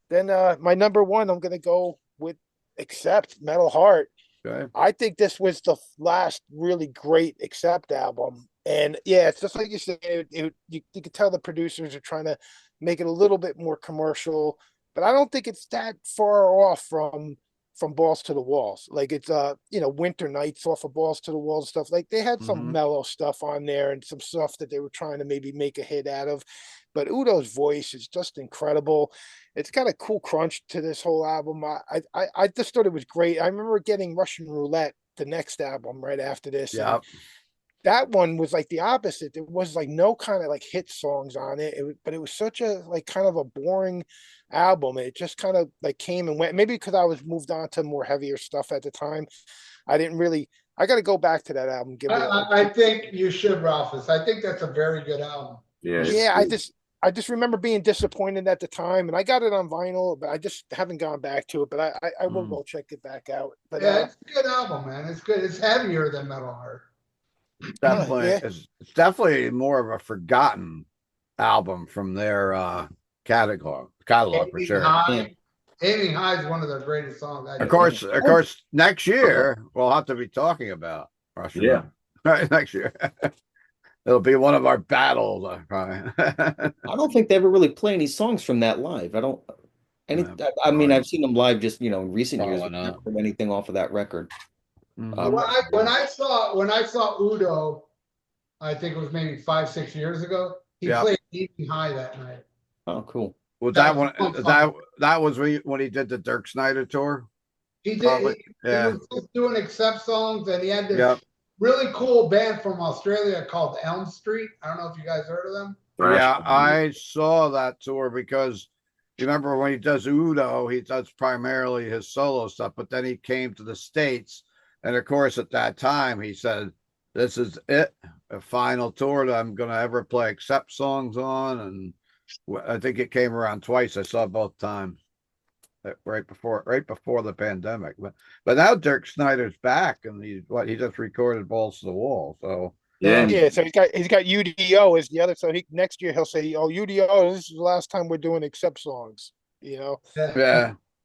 Then my number one, I'm gonna go with Accept Metal Heart. Okay. I think this was the last really great Accept album. And yeah, it's just like you said, you could tell the producers are trying to make it a little bit more commercial, but I don't think it's that far off from Balls to the Walls. Like it's Winter Nights off of Balls to the Walls stuff. Like they had some Mhm. mellow stuff on there and some stuff that they were trying to maybe make a hit out of. But Udo's voice is just incredible. It's got a cool crunch to this whole album. I just thought it was great. I remember getting Russian Roulette, the next album, right after this. Yeah. And that one was like the opposite. There was like no kind of like hit songs on it. But it was such a like kind of a boring album. It just kind of like came and went. Maybe because I was moved on to more heavier stuff at the time. I didn't really. I got to go back to that album. Give it. I think you should, Ralphus. I think that's a very good album. Yeah, Yeah, I just remember being disappointed at the time, and I got it on vinyl, but I just haven't gone back to it. But I will go check it back out. But Yeah, it's a good album, man. It's good. It's heavier than Metal Heart. Definitely, yeah. it's definitely more of a forgotten album from their catalog for Aiming sure. High. Aiming High is one of their greatest songs. Of course, next year we'll have to be talking about Russian. Yeah. Right, next year. It'll be one of our battles. Probably. I don't think they ever really play any songs from that live. I don't. I mean, I've seen them live just in recent years. Probably But not. never heard anything off of that record. Mhm. When I saw Udo, I think it was maybe 5-6 years ago. He played Aiming High that night. Oh, cool. Was that one? That was when he did the Dirk Snyder tour. He did. Probably. He Yeah. was just doing Accept songs, and he had this Yep. really cool band from Australia called Elm Street. I don't know if you guys heard of them. Yeah, I saw that tour because you remember when he does Udo, he does primarily his solo stuff, but then he came to the States. And of course, at that time, he said, "This is it, a final tour that I'm going to ever play Accept songs on." And I think it came around twice. I saw both times right before the pandemic. But now Dirk Snyder's back, and he just recorded Balls to the Wall. So Yeah, so he's got UDO as the other. So next year he'll say, "Oh, UDO, this is the last time we're doing Accept songs." yeah.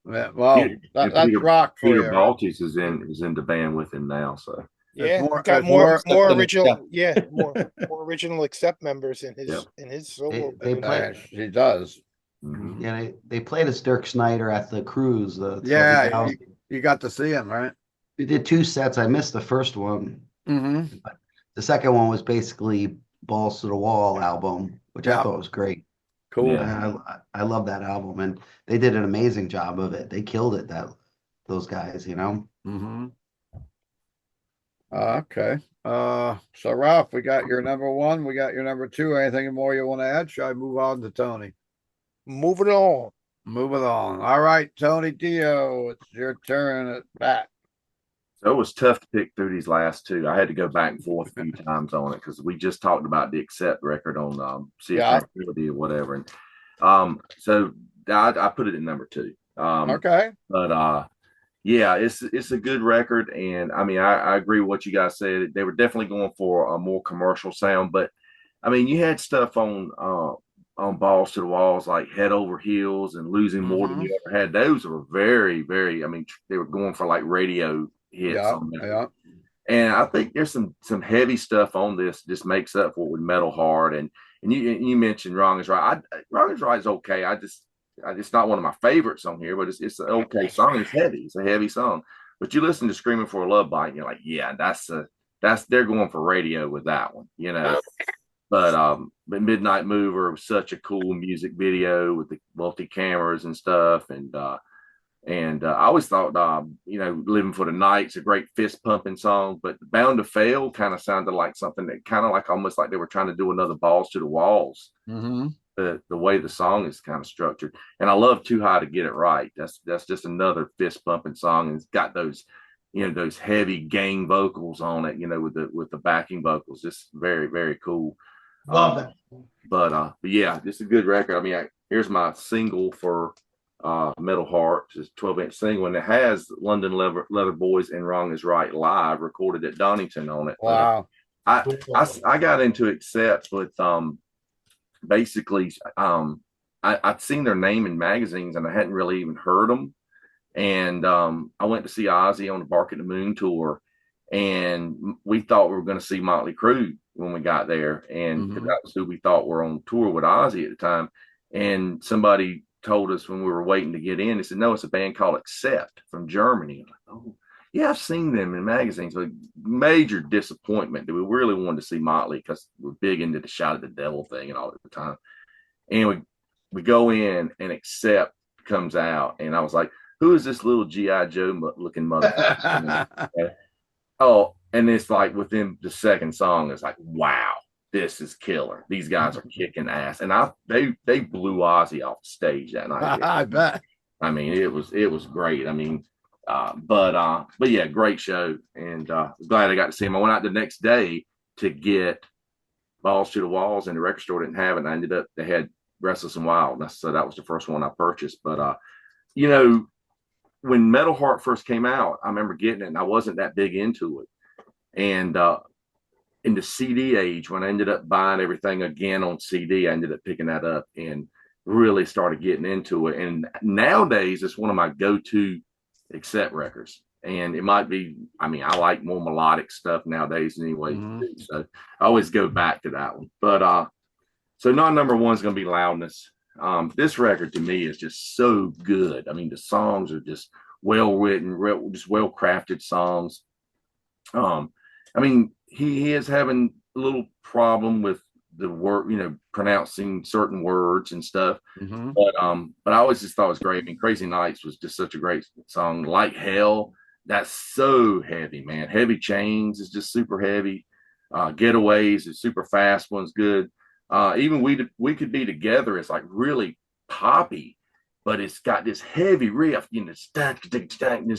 Well, that's Peter, rock for Peter you. Baltes is in the band with him now, so Yeah, more- got it's more more- original. Yeah, more original Accept members in his solo. They play. He does. mhm. Yeah, they played as Dirk Snyder at the cruise. Yeah, you got to see him, right? We did 2 sets. I missed the first one. Mm-hmm. The second one was basically Balls to the Wall album, which I thought was great. Cool. Yeah. I love that album, and they did an amazing job of it. They killed it. Those guys. Mm-hmm. Okay. So Ralph, we got your number one, we got your number two. Anything more you want to add? Shall I move on to Tony? Moving on. Moving on. All right, Tony Dio, it's your turn at bat. So it was tough to pick through these last two. I had to go back and forth a few times on it because we just talked about the Accept record on See If Tranquility or whatever. And so I put it in number two. Okay. But yeah, it's a good record. And I mean, I agree with what you guys said. They were definitely going for a more commercial sound. But I mean, you had stuff on Balls to the Walls like Head Over Heels and Losing More Than You Ever Had. Those were very, very, I mean, they were going for like radio hits on that. Yeah. And I think there's some heavy stuff on this just makes up for it with Metal Hard. And you mentioned Wrong is Right. Wrong is Right is okay. It's not one of my favorites on here, but it's an okay song. It's heavy. It's a heavy song. But you listen to Screaming for a Love Bite, and you're like, yeah, they're going for radio with that one, But Midnight Mover was such a cool music video with the multi cameras and stuff, and And I always thought, Living for the Night's a great fist pumping song, but Bound to Fail kind of sounded like something that kind of like almost like they were trying to do another Balls to the Walls. Mm-hmm. The way the song is kind of structured. And I love Too High to Get It Right. That's just another fist pumping song. And it's got those, those heavy gang vocals on it, with the backing vocals. Just very, very cool. Love that. But yeah, just a good record. I mean, here's my single for Metal Heart, just 12-inch single, and it has London Leather Boys and Wrong Is Right live recorded at Donington on it. Wow. I got into Accept with basically I'd seen their name in magazines and I hadn't really even heard them. And I went to see Ozzy on the Bark at the Moon tour, and we thought we were going to see Motley Crue when we got there, and that was who we thought were on tour with Ozzy at the time. And somebody told us when we were waiting to get in, they said, no, it's a band called Accept from Germany. I'm like, oh, yeah, I've seen them in magazines, but major disappointment that we really wanted to see Motley because we're big into the Shout at the Devil thing and all at the time. And we go in and Accept comes out, and I was like, who is this little G.I. Joe looking motherfucker? Oh, and it's like within the second song, it's like, wow, this is killer. These guys are kicking ass. And they blew Ozzy off the stage that night. I bet. I mean, it was great. I mean, but yeah, great show. And glad I got to see him. I went out the next day to get Balls to the Walls, and the record store didn't have it. And I ended up, they had Restless and Wild. So that was the first one I purchased. But when Metal Heart first came out, I remember getting it, and I wasn't that big into it. And in the CD age, when I ended up buying everything again on CD, I ended up picking that up and really started getting into it. And nowadays, it's one of my go-to Accept records. And it might be, I mean, I like more melodic stuff nowadays anyway. So I always go back to that one. But so number one is going to be Loudness. This record to me is just so good. I mean, the songs are just well written, just well crafted songs. I mean, he is having a little problem with the word, pronouncing certain words and stuff. But I always just thought it was great. I mean, Crazy Nights was just such a great song. Like Hell, that's so heavy, man. Heavy Chains is just super heavy. Getaways is super fast. One's good. Even we Could Be Together is like really poppy, but it's got this heavy riff, this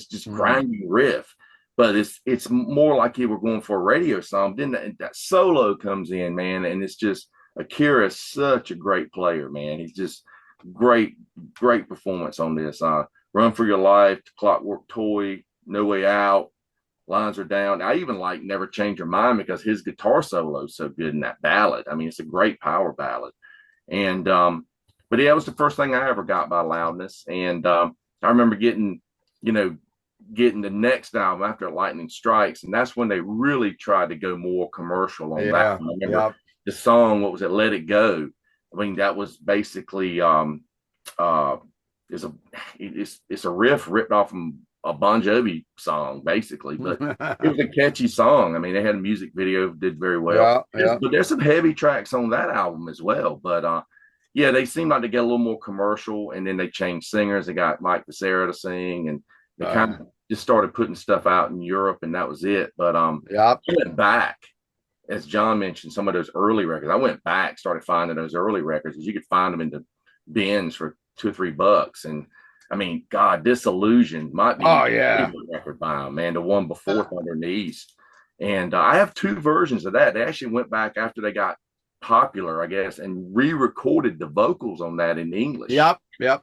just grinding riff. But it's more like you were going for a radio song. Then that solo comes in, man, and it's just Akira's such a great player, man. He's just great performance on this. Run for Your Life, Clockwork Toy, No Way Out, Lines Are Down. I even like Never Change Your Mind because his guitar solo is so good in that ballad. I mean, it's a great power ballad. And but yeah, it was the first thing I ever got by Loudness. And I remember getting the next album after Lightning Strikes, and that's when they really tried to go more commercial on that. I remember the song, what was it, Let It Go. I mean, that was basically it's a riff ripped off from a Bon Jovi song, basically, but it was a catchy song. I mean, they had a music video, did very well. But there's some heavy tracks on that album as well. But yeah, they seemed like to get a little more commercial, and then they changed singers. They got Mike Becerra to sing, and they kind of just started putting stuff out in Europe, and that was it. But I went back, as John mentioned, some of those early records. I went back, started finding those early records, because you could find them in the bins for $2 or $3. And I mean, God, Disillusion might be my favorite record by them, man. The one before Thunder in the East. And I have two versions of that. They actually went back after they got popular, I guess, and re-recorded the vocals on that in English. Yep. So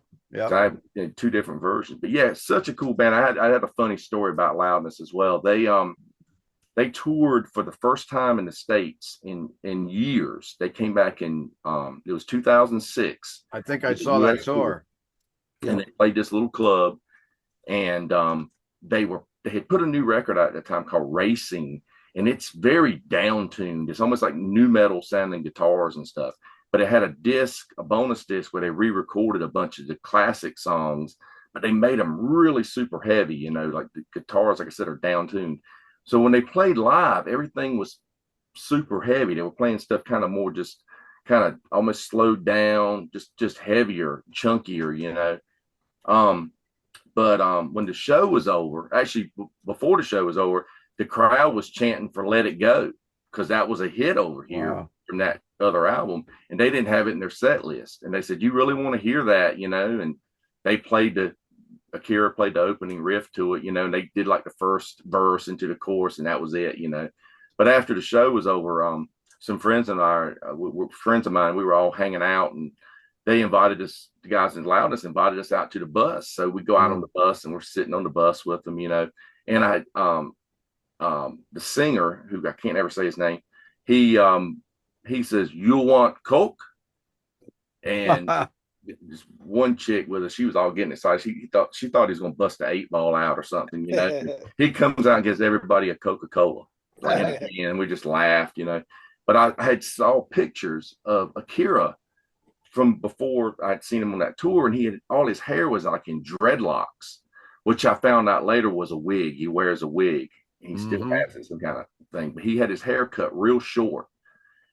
I have two different versions. But yeah, such a cool band. I had a funny story about Loudness as well. They toured for the first time in the States in years. They came back in it was 2006. I think I saw that tour. And they played this little club, and they had put a new record out at the time called Racing, and it's very down-tuned. It's almost like new metal sounding guitars and stuff. But it had a bonus disc where they re-recorded a bunch of the classic songs, but they made them really super heavy, like the guitars, like I said, are down-tuned. So when they played live, everything was super heavy. They were playing stuff kind of more just kind of almost slowed down, just heavier, chunkier, But when the show was over, actually before the show was over, the crowd was chanting for "Let It Go" because that was a hit over here Wow. from that other album, and they didn't have it in their set list. And they said, "You really want to hear that, you know?" And they played Akira played the opening riff to it, you know, and they did like the first verse into the chorus, and that was it, you know. But after the show was over, some friends and I, friends of mine, we were all hanging out, and they invited us, the guys in Loudness invited us out to the bus. So we go out on the bus, and we're sitting on the bus with them, you know. And the singer, who I can't ever say his name, he says, "You'll want Coke?" And this one chick with us, she was all getting excited. She thought he was going to bust the 8-ball out or something, you know. He comes out and gives everybody a Coca-Cola, and we just laughed, you know. But I had saw pictures of Akira from before I'd seen him on that tour, and he had all his hair was like in dreadlocks, which I found out later was a wig. He wears a wig. He still has it, some kind of thing, but he had his hair cut real short.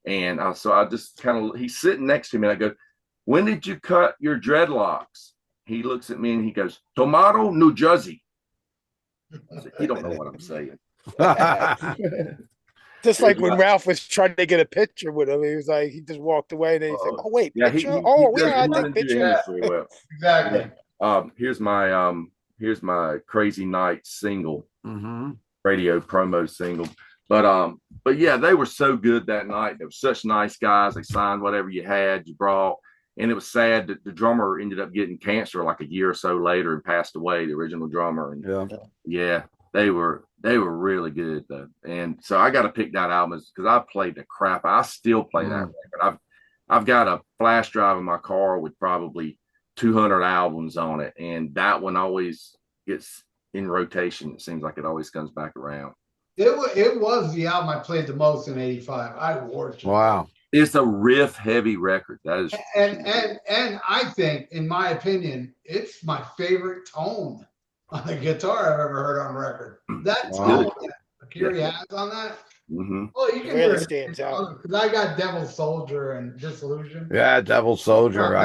And so I just kind of, he's sitting next to me, and I go, "When did you cut your dreadlocks?" He looks at me and he goes, "Tomato, New Jersey." I said, "You don't know what I'm saying." Just like when Ralphus tried to get a picture with him, he was like, he just walked away, and then he said, "Oh wait, yeah, picture? he I doesn't take pictures." English very well. Exactly. Here's my Crazy Night single, Mm-hmm. radio promo single. But yeah, they were so good that night. They were such nice guys. They signed whatever you had, you brought. And it was sad that the drummer ended up getting cancer like a year or so later and passed away, the original drummer. And yeah, they were really good though. And so I got to pick that album because I played the crap. I still play that record. I've got a flash drive in my car with probably 200 albums on it, and that one always gets in rotation. It seems like it always comes back around. It was the album I played the most in '85. I worship. Wow. It's a riff heavy record. That is, and I think, in my opinion, it's my favorite tone on the guitar I've ever heard on record. That tone that Akira has on that. Well, you can It hear really it stands out. because I got Devil Soldier and Disillusion. Yeah, Devil Soldier.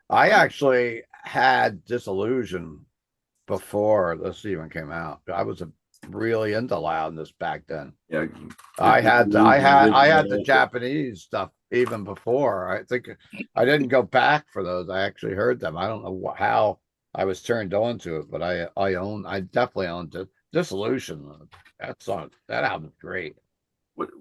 I actually had Disillusion before this even came out. I was really into Loudness back then. yeah. I had the Japanese stuff even before. I think I didn't go back for those. I actually heard them. I don't know how I was turned on to it, but I definitely owned it. Disillusion. That album's great.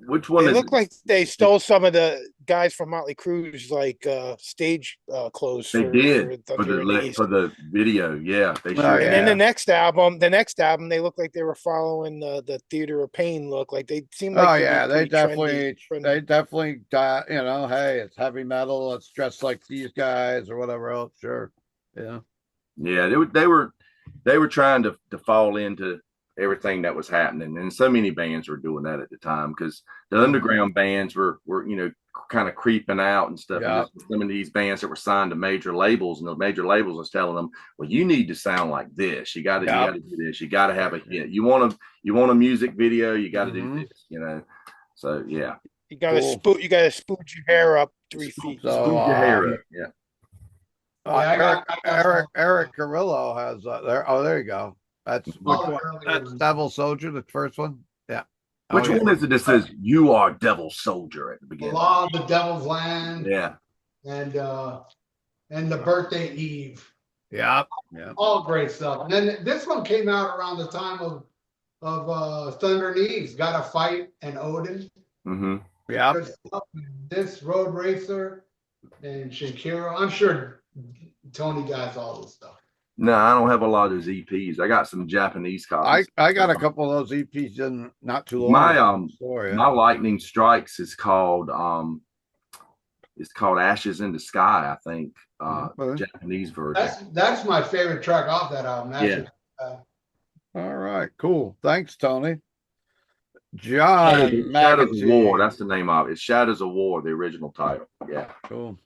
Which one It is looked like they stole some of the guys from Motley Crue's like stage clothes. They did for for the video. Yeah, they sure. And then the next album, they looked like they were following the Theater of Pain look. Like they seemed like they definitely got, you know, hey, it's heavy metal, let's dress like these guys or whatever else. Sure. Yeah. Yeah, they were trying to fall into everything that was happening, and so many bands were doing that at the time because the underground bands were you know kind of creeping out and stuff. Yeah. And some of these bands that were signed to major labels, and the major labels was telling them, "Well, you need to sound like this. You got to do this. You got to have a hit. You want a music video. You got to do this. You know." So yeah, you got to spooge your hair up 3 feet. So spooge your hair up. Yeah. Eric Carrillo has there. Oh, there you go. That's Devil Soldier, the first one. Yeah. Which one is it that says "You are Devil Soldier" at the beginning? Law of the Devil's Land. Yeah. And the Birthday Eve. Yeah. All great stuff. And then this one came out around the time of Thunder Knees, Gotta Fight, and Odin. Yeah. This Road Racer and Shakira. I'm sure Tony got all this stuff. No, I don't have a lot of those EPs. I got some Japanese copies. I got a couple of those EPs in not too long. My Lightning Strikes is called Ashes in the Sky, I think. Japanese version. That's my favorite track off that album. All right, cool. Thanks, Tony. John Shadows of War, that's the name of it. It's Shadows of War, the original title. Yeah. Cool.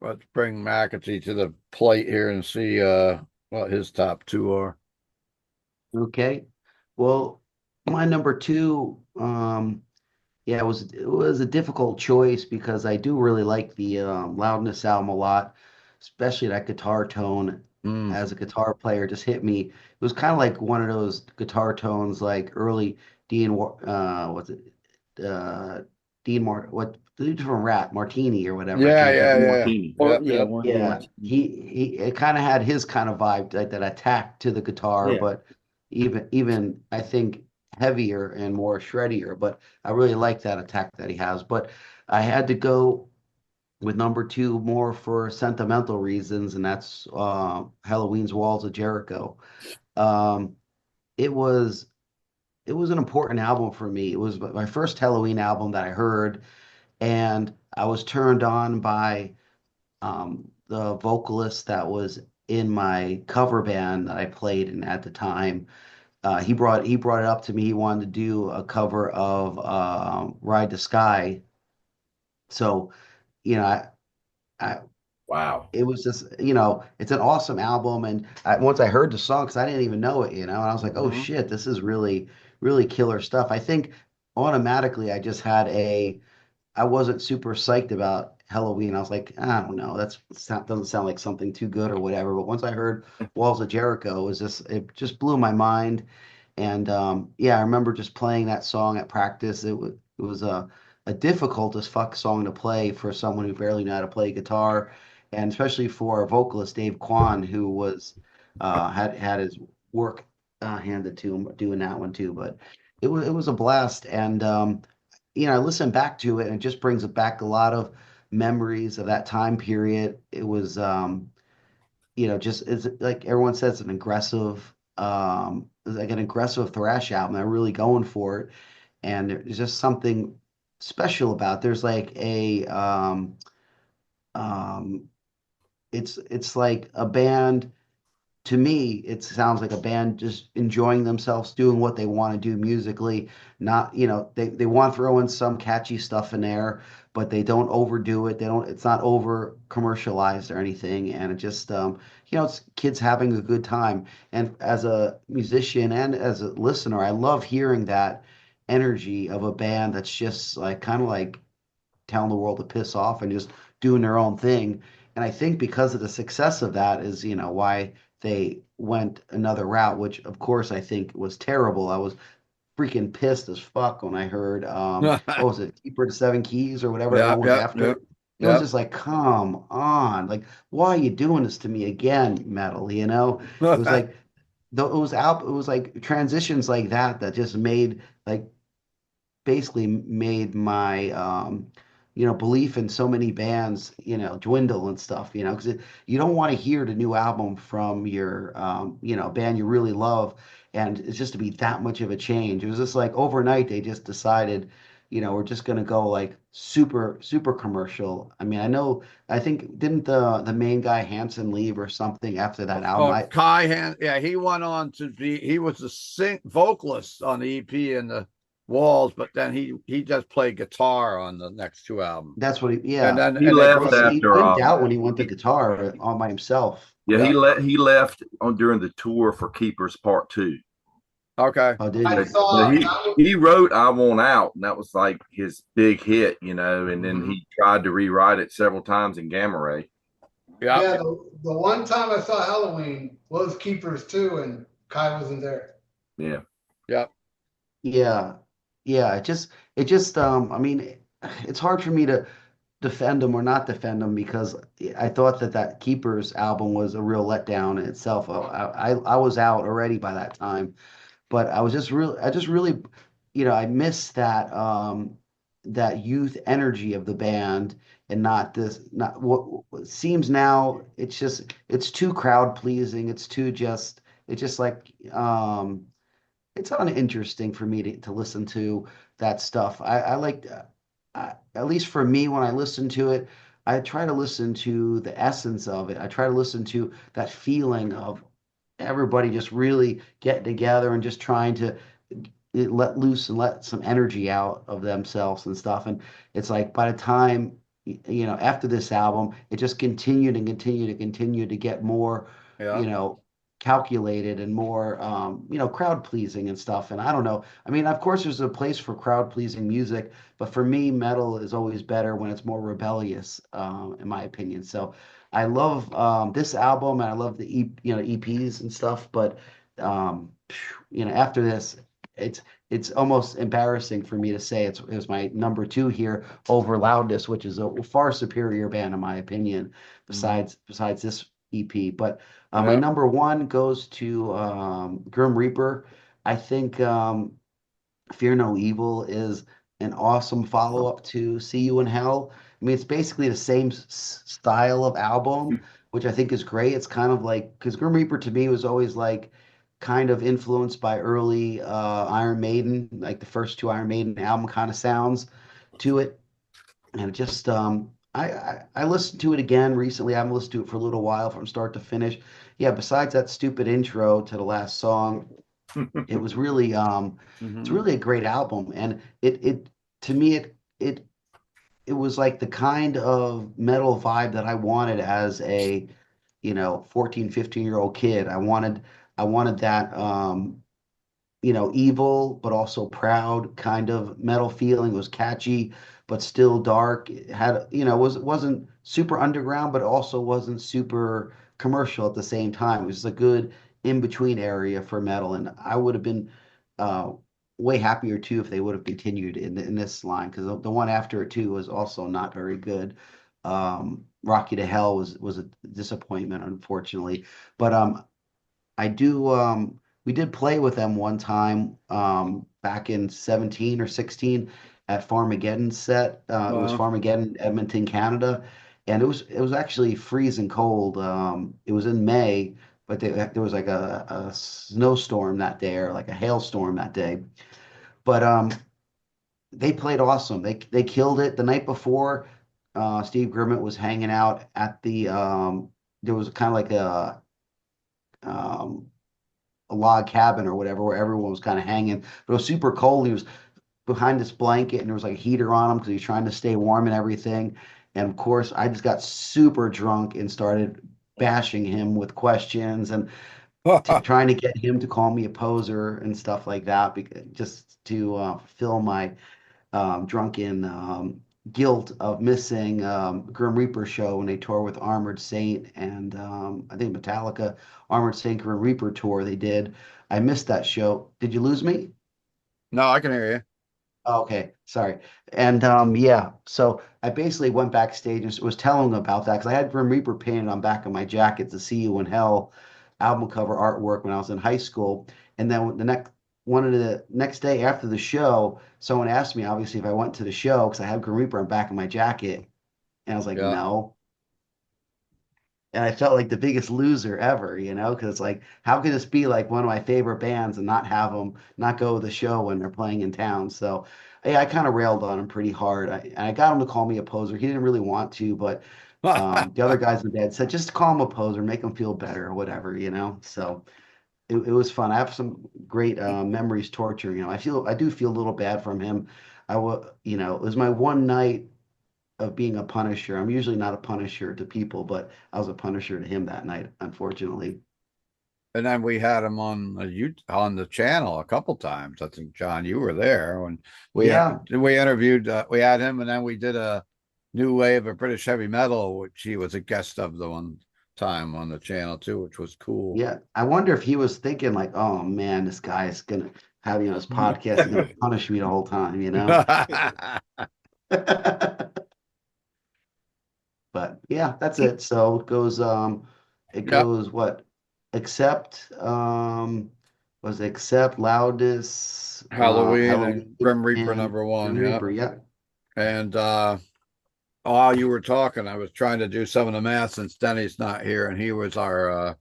Let's bring McEntee to the plate here and see what his top two are. Okay. Well, my number two, it was a difficult choice because I do really like the Loudness album a lot, especially that guitar tone. Mm. as a guitar player just hit me. It was kind of like one of those guitar tones, like early what's it? Uh, Dean Mart, what the dude from Rat Martini or whatever. I Yeah, can't think yeah, of. yeah. Martini. Or Yep, yeah, yep. Warren G. Yeah, Martin. he it kind of had his kind of vibe, like that attack to the guitar, Yeah. but even I think heavier and more shreddier. But I really like that attack that he has. But I had to go with number two more for sentimental reasons, and that's Halloween's Walls of Jericho. Um, it was it was an important album for me. It was my first Halloween album that I heard, and I was turned on by the vocalist that was in my cover band that I played in at the time. He brought it up to me. He wanted to do a cover of Ride the Sky. So, you know, I Wow. it was just, it's an awesome album. And once I heard the song, because I didn't even know it, and I was like, oh Mhm. shit, this is really, really killer stuff. I think automatically I just had I wasn't super psyched about Halloween. I was like, I don't know, doesn't sound like something too good or whatever. But once I heard Walls of Jericho, it just blew my mind. And yeah, I remember just playing that song at practice. It was a difficult as fuck song to play for someone who barely knew how to play guitar, and especially for our vocalist Dave Kwan, who had his work handed to him doing that one too. But it was a blast, and I listen back to it and it just brings back a lot of memories of that time period. It was, just it's like everyone says, it's like an aggressive thrash album. They're really going for it, and there's just something special about. There's like um, it's like a band to me, it sounds like a band just enjoying themselves, doing what they want to do musically. Not, they want to throw in some catchy stuff in there, but they don't overdo it. It's not over commercialized or anything. And it just, it's kids having a good time. And as a musician and as a listener, I love hearing that energy of a band that's just like kind of like telling the world to piss off and just doing their own thing. And I think because of the success of that is, why they went another route, which of course I think was terrible. I was freaking pissed as fuck when I heard what was it, Keeper of the Seven Keys or whatever Yep, everyone was yep, after. yep, It was yep. just like, come on, like why are you doing this to me again, metal? It was like it was like transitions like that just made like basically made my belief in so many bands dwindle and stuff, because you don't want to hear the new album from your band you really love, and it's just to be that much of a change. It was just like overnight they just decided, we're just going to go like super super commercial. I think didn't the main guy Hanson leave or something after that album? Oh, yeah, he went on to he was the vocalist on the EP and the Walls, but then he just played guitar on the next two albums. That's what And yeah. then He and then left from the He after wimped out when he went to he, guitar all by himself. yeah, yeah, he left on during the tour for Keepers Part Two. okay. Oh, did I he? But thought that was, he wrote "I Want Out," and that was like his big hit, and then Mhm. he tried to rewrite it several times in Gamma Ray. Yeah, yeah, the one time I saw Halloween was Keepers too, and Kai wasn't there. Yeah, yeah. Yeah, yeah. It's hard for me to defend him or not defend him because I thought that Keepers album was a real letdown in itself. I was out already by that time, but I just really, I miss that youth energy of the band, and not what seems now. It's too crowd pleasing. It's just like, it's uninteresting for me to listen to that stuff. I like, at least for me, when I listen to it, I try to listen to the essence of it. I try to listen to that feeling of everybody just really getting together and just trying to let loose and let some energy out of themselves and stuff. And it's like by the time, after this album, it just continued and continued and continued to get more, Yeah. you know, calculated and more crowd pleasing and stuff. And I don't know. I mean, of course, there's a place for crowd pleasing music, but for me, metal is always better when it's more rebellious, in my opinion. So I love this album, and I love the EPs and stuff. But after this, it's almost embarrassing for me to say it's my number two here over Loudness, which is a far superior band in my opinion. Besides this EP, but my Yeah. number one goes to Grim Reaper. I think Fear No Evil is an awesome follow-up to See You in Hell. I mean, it's basically the same style of album, which I think is great. It's kind of like, because Grim Reaper to me was always like kind of influenced by early Iron Maiden, like the first two Iron Maiden album kind of sounds to it. And it just I listened to it again recently. I haven't listened to it for a little while from start to finish. Yeah, besides that stupid intro to the last song, it was really it's Mhm. really a great album. And it to me it was like the kind of metal vibe that I wanted as a 14, 15-year-old kid. I wanted that evil but also proud kind of metal feeling. It was catchy but still dark. It had, wasn't super underground, but also wasn't super commercial at the same time. It was a good in between area for metal, and I would have been uh, way happier too if they would have continued in this line, because the one after it too was also not very good. Rocky to Hell was a disappointment, unfortunately, but I do. We did play with them one time back in 17 or 16 at Farmageddon set. It was Well, Farmageddon, Edmonton, Canada, and it was actually freezing cold. It was in May, but there was like a snowstorm that day, or like a hailstorm that day. But they played awesome. They killed it the night before. Steve Grimmett was hanging out at the. There was kind of like um, a log cabin or whatever where everyone was kind of hanging. But it was super cold. He was behind this blanket, and there was like a heater on him because he was trying to stay warm and everything. And of course, I just got super drunk and started bashing him with questions and trying to get him to call me a poser and stuff like that, just to fill my drunken guilt of missing Grim Reaper show when they toured with Armored Saint and I think Metallica Armored Saint Grim Reaper tour they did. I missed that show. Did you lose me? no, I can hear you. Oh, okay, sorry. And yeah, so I basically went backstage and was telling them about that because I had Grim Reaper painted on back of my jacket, to See You in Hell album cover artwork when I was in high school. And then the next day after the show, someone asked me obviously if I went to the show because I had Grim Reaper on back of my jacket, and I was like, Yeah. no. And I felt like the biggest loser ever, because it's like, how could this be like one of my favorite bands and not have them not go to the show when they're playing in town? So, yeah, I kind of railed on him pretty hard. I got him to call me a poser. He didn't really want to, but the other guys in bed said just call him a poser, make him feel better or whatever. So it was fun. I have some great memories torturing him. I do feel a little bad from him. It was my one night of being a punisher. I'm usually not a punisher to people, but I was a punisher to him that night, unfortunately. And then we had him on the channel a couple times. I think John, you were there when Yeah, we interviewed. We had him, and then we did a new wave of British heavy metal, which he was a guest of the one time on the channel too, which was cool. yeah. I wonder if he was thinking like, "Oh man, this guy is gonna have his podcast. He's gonna punish me the whole time." But yeah, that's it. So it Yep. goes what? Accept was it Accept, Loudness, Helloween Helloween, and Grim Reaper and number one. Grim Yep. Reaper. Yeah. And while you were talking, I was trying to do some of the math since Denny's not here, and he was our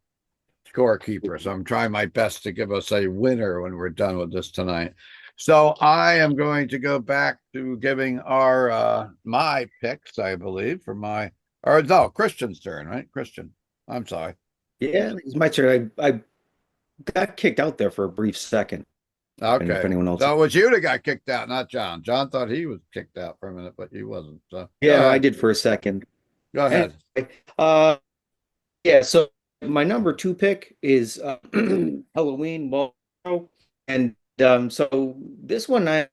scorekeeper. So I'm trying my best to give us a winner when we're done with this tonight. So I am going to go back to giving our my picks, I believe, for my or no, Christian's turn, right? Christian. I'm sorry. Yeah, it's my turn. I got kicked out there for a brief second. And if Okay. anyone else, So it was you that got kicked out, not John. John thought he was kicked out for a minute, but he wasn't. So go yeah, no, I ahead. did for a second. Go ahead. Anyway, uh, yeah. So my number two pick is Halloween. Well, and so this one, I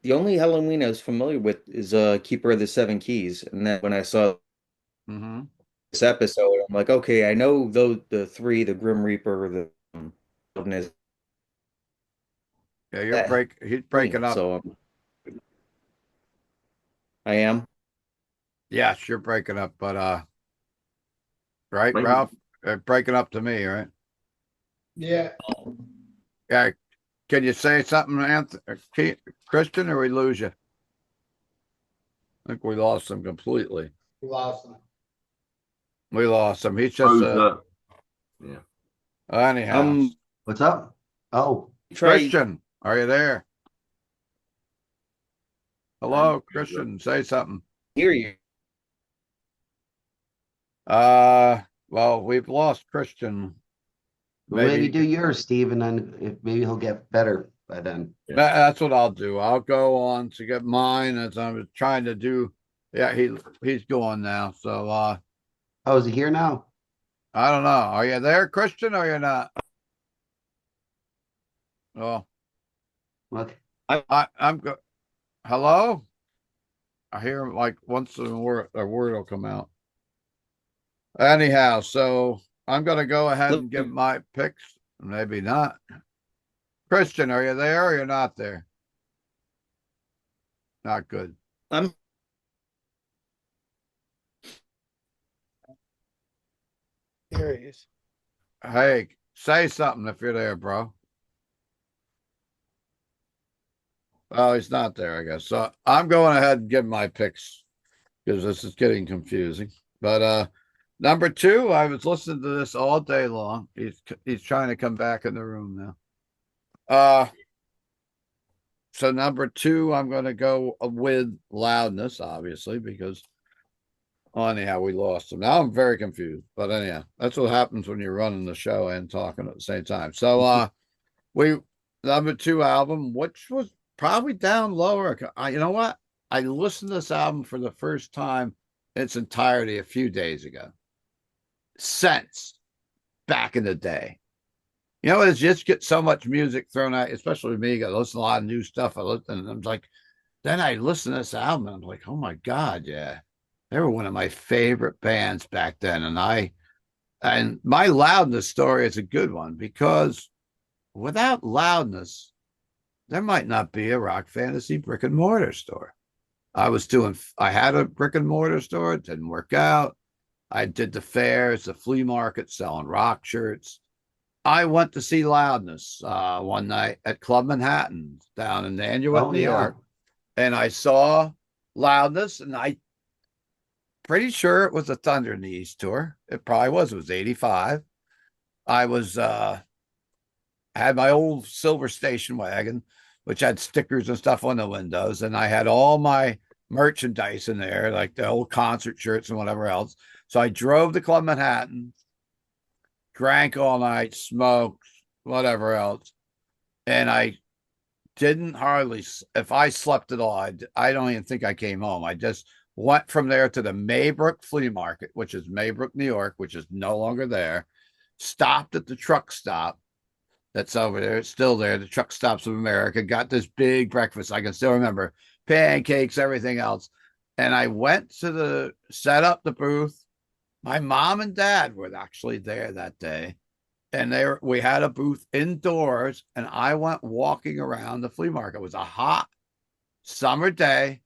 the only Halloween I was familiar with is Keeper of the Seven Keys, and then when I saw Mm-hmm. this episode, I'm like, okay, I know those the three, the Grim Reaper, the Loudness, Yeah, that he's Halloween. breaking up. So I am. Yes, you're breaking up, but right, Maybe Ralph? Breaking up to me, right? Yeah, Yeah. Can you say something, Anthony, Christian, or we lose you? I think we lost him completely. we lost him. We lost him. He's just froze up. Yeah. anyhow. What's up? Oh, Try Christian, are you there? Hello, Froze up. Christian. Say something. hear you. Well, we've lost Christian. well, maybe do yours, Steve, and then maybe he'll get better by then. That's what I'll do. I'll go on to get mine as I was trying to do. Yeah, he's going now. So Oh, is he here now? I don't know. Are you there, Christian, or you're not? Well, Okay. I'm good. Hello? I hear him like once a word will come out. Anyhow, so I'm gonna go ahead and give my picks. Maybe not. Christian, are you there or you're not there? Not good. I'm There he is. Hey, say something if you're there, bro. Oh, he's not there, I guess. So I'm going ahead and give my picks because this is getting confusing. But number two, I was listening to this all day long. He's trying to come back in the room now. So number two, I'm going to go with Loudness, obviously, because anyhow, we lost him. Now I'm very confused. But anyhow, that's what happens when you're running the show and talking at the same time. So we number two album, which was probably down lower. You know what? I listened to this album for the first time in its entirety a few days ago. Since back in the day. You know, it's just get so much music thrown out, especially with me. I listen to a lot of new stuff. I listen, and I'm like, then I listen to this album, and I'm like, oh my God, yeah. They were one of my favorite bands back then. And my Loudness story is a good one because without Loudness, there might not be a Rock Fantasy brick and mortar store. I had a brick and mortar store, it didn't work out. I did the fairs, the flea market selling rock shirts. I went to see Loudness one night at Club Manhattan down in Nanuet, Oh, New yeah. York. And I saw Loudness, and I pretty sure it was a Thunder in the East tour. It probably was. It was 85. I was had my old silver station wagon, which had stickers and stuff on the windows, and I had all my merchandise in there, like the old concert shirts and whatever else. So I drove to Club Manhattan, drank all night, smoked, whatever else, and I didn't hardly. If I slept at all, I don't even think I came home. I just went from there to the Maybrook Flea Market, which is Maybrook, New York, which is no longer there. Stopped at the truck stop that's over there. It's still there. The Truck Stops of America. Got this big breakfast. I can still remember pancakes, everything else. And I went to set up the booth. My mom and dad were actually there that day. And we had a booth indoors, and I went walking around the flea market. It was a hot summer day.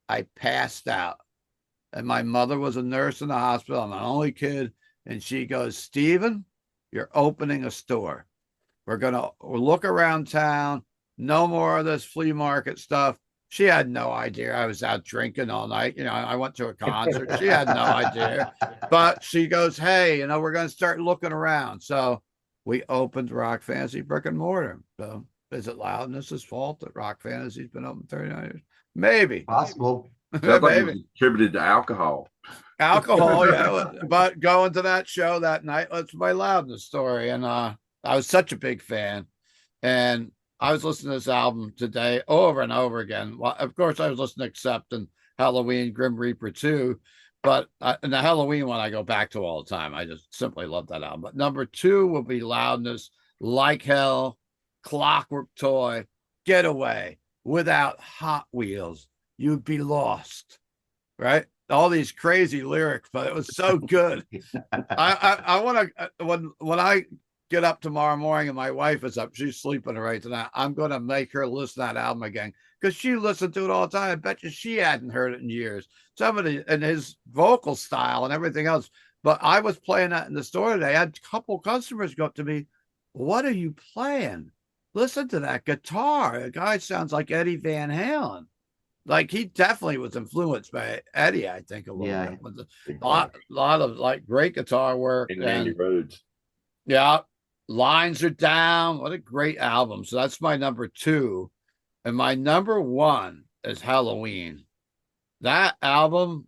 I passed out. And my mother was a nurse in the hospital. I'm an only kid. And she goes, Stephen, you're opening a store. We're going to look around town. No more of this flea market stuff. She had no idea I was out drinking all night. You know, I went to a concert. She had no idea. But she goes, hey, you know, we're going to start looking around. So we opened Rock Fantasy brick and mortar. So is it Loudness's fault that Rock Fantasy's been open 39 years? Maybe. Possible. Sounds like it was attributed to alcohol. Alcohol, yeah. But going to that show that night, that's my Loudness story. And I was such a big fan. And I was listening to this album today over and over again. Well, of course, I was listening to Accept and Helloween, Grim Reaper 2. But and the Helloween one I go back to all the time. I just simply love that album. But number 2 will be Loudness, Like Hell, Clockwork Toy, Getaway. Without Hot Wheels, you'd be lost. Right? All these crazy lyrics, but it was so good. I want to when I get up tomorrow morning and my wife is up, she's sleeping right tonight. I'm going to make her listen to that album again because she listened to it all the time. I bet you she hadn't heard it in years. Somebody and his vocal style and everything else. But I was playing that in the store today. I had a couple customers go up to me, "What are you playing? Listen to that guitar. The guy sounds like Eddie Van Halen." Like he definitely was influenced by Eddie, I think, a little bit. With a lot of like great guitar work And Randy Rhoads. Yeah, Lines Are Down. What a great album. So that's my number 2. And my number 1 is Helloween. That album,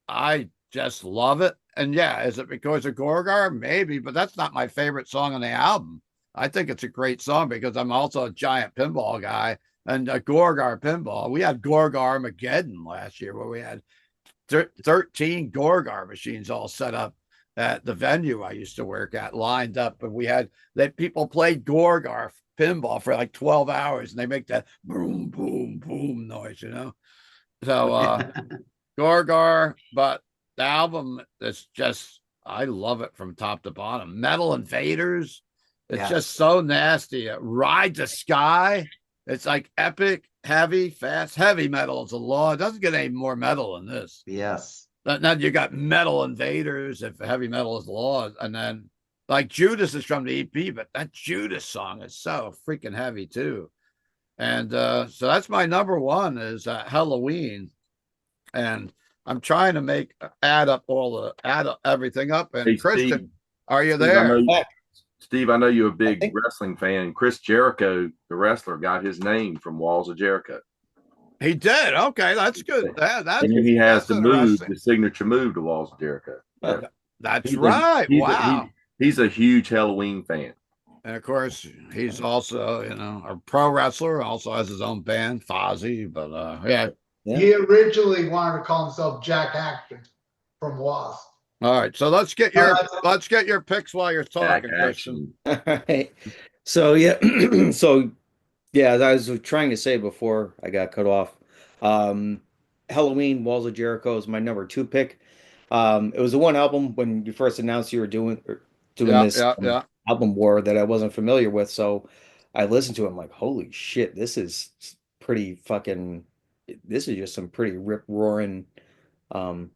I just love it. And yeah, is it because of Gorgar? Maybe, but that's not my favorite song on the album. I think it's a great song because I'm also a giant pinball guy and a Gorgar pinball. We had Gorgar Armageddon last year where we had 13 Gorgar machines all set up at the venue I used to work at, lined up, and we had that people played Gorgar pinball for like 12 hours, and they make that boom, boom, boom noise, So Gorgar, but the album is just, I love it from top to bottom. Metal Invaders, it's just so nasty. Ride the Sky, it's like epic, heavy, fast, heavy metal is a law. It doesn't get any more metal than this. Yes. Now you got Metal Invaders, if heavy metal is the law, and then like Judas is from the EP, but that Judas song is so freaking heavy too. And so that's my number 1 is Helloween, and I'm trying to add up everything up. And Hey, Christian, Steve, are you Steve, there? Steve, I know you're a big wrestling fan. Chris Jericho, the wrestler, got his name from Walls of Jericho. He did. Okay, that's good. That's and then he has the move, interesting. the signature move to Walls of Jericho. Yeah. That's right. Wow. He's a huge Helloween fan. And of course, he's also, a pro wrestler, also has his own band, Fozzy. But yeah. He originally wanted to call himself Jack Action from Wasp. All right, so let's get your picks while you're talking, Christian. All right. So yeah, as I was trying to say before I got cut off, Helloween, Walls of Jericho is my number 2 pick. It was the one album when you first announced you were doing this album war that I wasn't familiar with, so I listened to it. I'm like, holy shit, this is just some pretty rip roaring metal.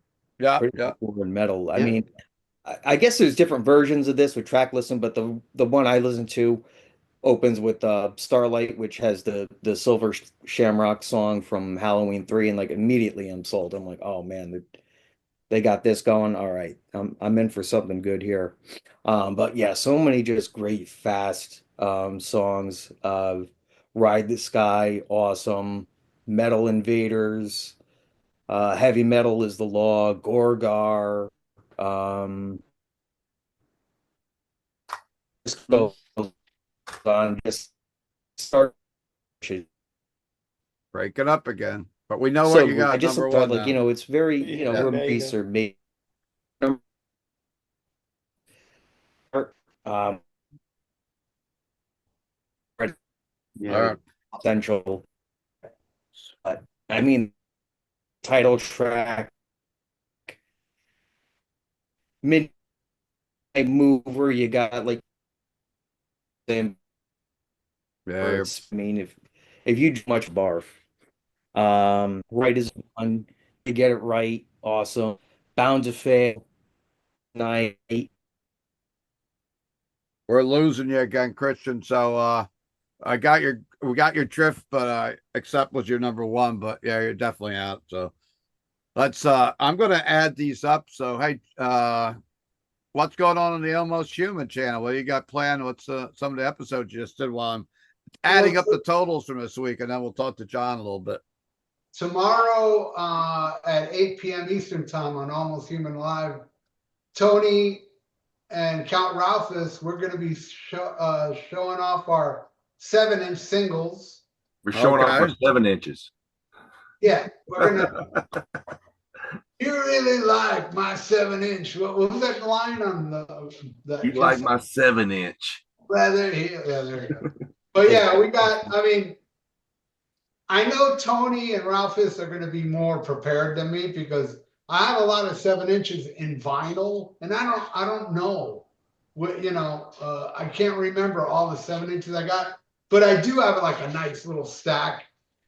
I mean, I guess there's different versions of this with track listing, but the one I listened to opens with Starlight, which has the Silver Shamrock song from Halloween 3, and like immediately I'm sold. I'm like, oh man, they got this going. All right, I'm in for something good here. But yeah, so many just great fast songs. Ride the Sky, awesome. Metal Invaders, Heavy Metal is the Law, Gorgar. Just go on, just start. Break it up again, but we know what you got. I just number thought, 1 like, it's very, release or made. Essential. I mean, title track, Midnight Mover. You got like them. Yeah. I mean, if you do much barf, right is one. You get it right, awesome. Bound to Fail, night. We're losing you again, Christian. So we got your drift, but except was your number 1. But yeah, you're definitely out. So let's I'm gonna add these up. So hey, what's going on the Almost Human channel? What you got planned? What's some of the episodes you just did while I'm adding up the totals from this week, and then we'll talk to John a little bit. Tomorrow at 8 p.m. Eastern time on Almost Human Live, Tony and Count Ralphus, we're going to be showing off our 7-inch singles. We're showing off our 7 inches. Yeah, we're going to. Here really like my 7-inch. What was that line on the You like my 7-inch? Rather, yeah, there you go. But yeah, we got. I mean, I know Tony and Ralphus are going to be more prepared than me because I have a lot of 7 inches in vinyl, and I don't know what I can't remember all the 7 inches I got, but I do have like a nice little stack,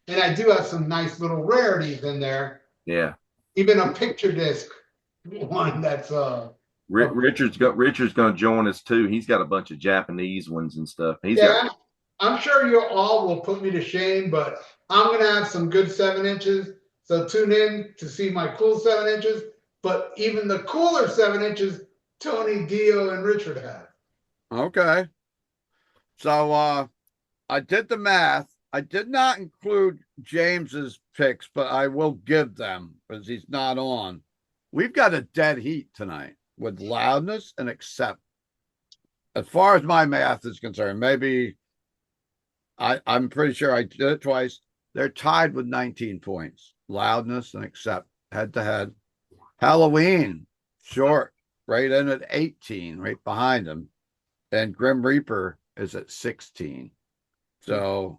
and I do have some nice little rarities in there. Yeah. Even a picture disc one that's Richard's gonna join us too. He's got a bunch of Japanese ones and stuff. yeah. I'm sure you all will put me to shame, but I'm gonna have some good 7 inches. So tune in to see my cool 7 inches. But even the cooler 7 inches, Tony, Dio, and Richard have. Okay. So I did the math. I did not include James's picks, but I will give them because he's not on. We've got a dead heat tonight with Loudness and Accept. As far as my math is concerned, maybe I'm pretty sure I did it twice. They're tied with 19 points. Loudness and Accept head to head. Helloween, short, right in at 18, right behind them. And Grim Reaper is at 16. So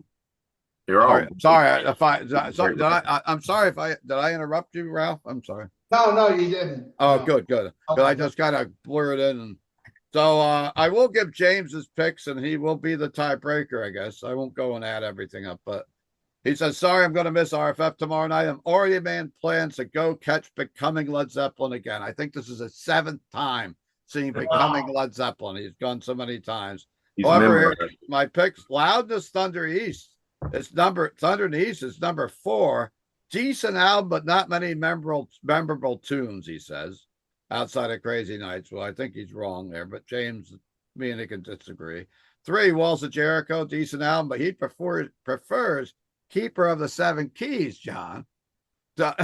They're all sorry if I'm sorry if did I interrupt you, Ralph? I'm sorry. No, you didn't. Oh, No. good. But I just kind of blurred in. And so I will give James his picks, and he will be the tiebreaker, I guess. I won't go and add everything up, but he says, sorry, I'm going to miss RFF tomorrow night. I'm already made plans to go catch Becoming Led Zeppelin again. I think this is his 7th time seeing Becoming Led Zeppelin. He's gone so many times. However, my picks, Loudness, Thunder East. Thunder in the East is number 4. Decent album, but not many memorable tunes, he says, outside of Crazy Nights. Well, I think he's wrong there, but James, me and he can disagree. 3, Walls of Jericho, decent album, but he prefers Keeper of the 7 Keys, John. John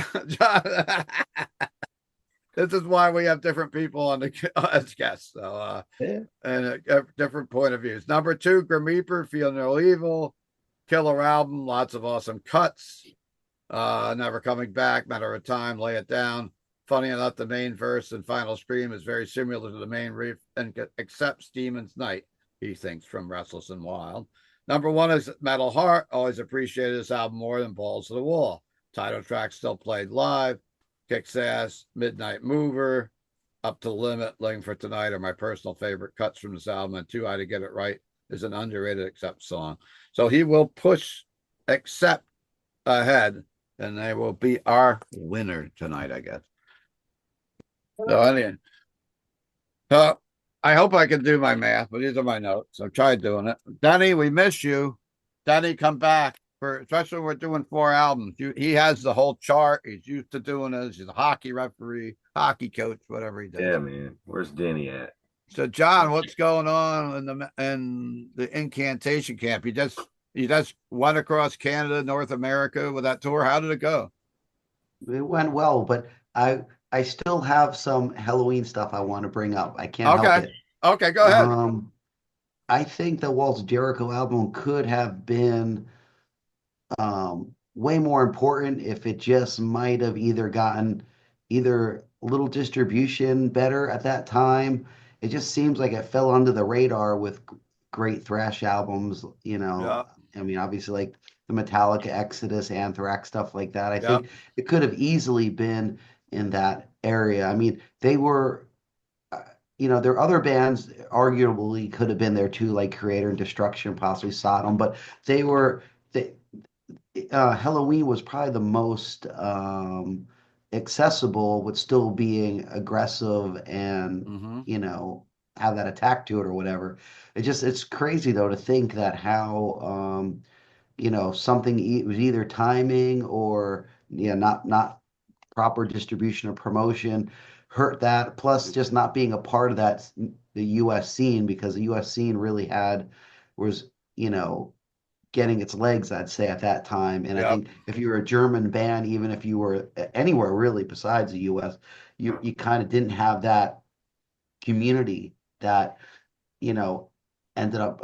this is why we have different people on as guests. So, and a different point of views. Number 2, Grim Reaper, Feel No Evil, killer album, lots of awesome cuts. Never Coming Back, Matter of Time, Lay It Down. Funny enough, the main verse and final scream is very similar to the main riff, and accepts Demon's Night, he thinks, from Restless and Wild. Number 1 is Metal Heart. Always appreciated this album more than Balls to the Wall. Title track still played live. Kicks Ass, Midnight Mover, Up to the Limit, Living for Tonight are my personal favorite cuts from this album. And 2, I to Get It Right is an underrated Accept song. So he will push Accept ahead, and they will be our winner tonight, I guess. So anyway, I hope I can do my math, but these are my notes. So try doing it. Denny, we miss you. Denny, come back. Especially when we're doing 4 albums. He has the whole chart. He's used to doing this. He's a hockey referee, hockey coach, whatever he does. Yeah, man. Where's Denny at? So, John, what's going on in the incantation camp? You just went across Canada, North America with that tour. How did it go? It went well, but I still have some Halloween stuff I want to bring up. I can't help it. Okay, go ahead. I think the Walls of Jericho album could have been way more important if it just might have either gotten a little distribution better at that time. It just seems like it fell under the radar with great thrash albums, Yeah. I mean, obviously like the Metallica, Exodus, Anthrax, stuff like that. I Yeah. think it could have easily been in that area. I mean, they were, there are other bands arguably could have been there too, like Creator and Destruction, possibly Sodom, but Helloween was probably the most accessible with still being aggressive and have that attack to it or whatever. It's crazy though to think that how something was either timing or not proper distribution or promotion hurt that, plus just not being a part of the US scene, because the US scene really was getting its legs, I'd say, at that time. And I think if you were a German band, even if you were anywhere really besides the US, you kind of didn't have that community that ended up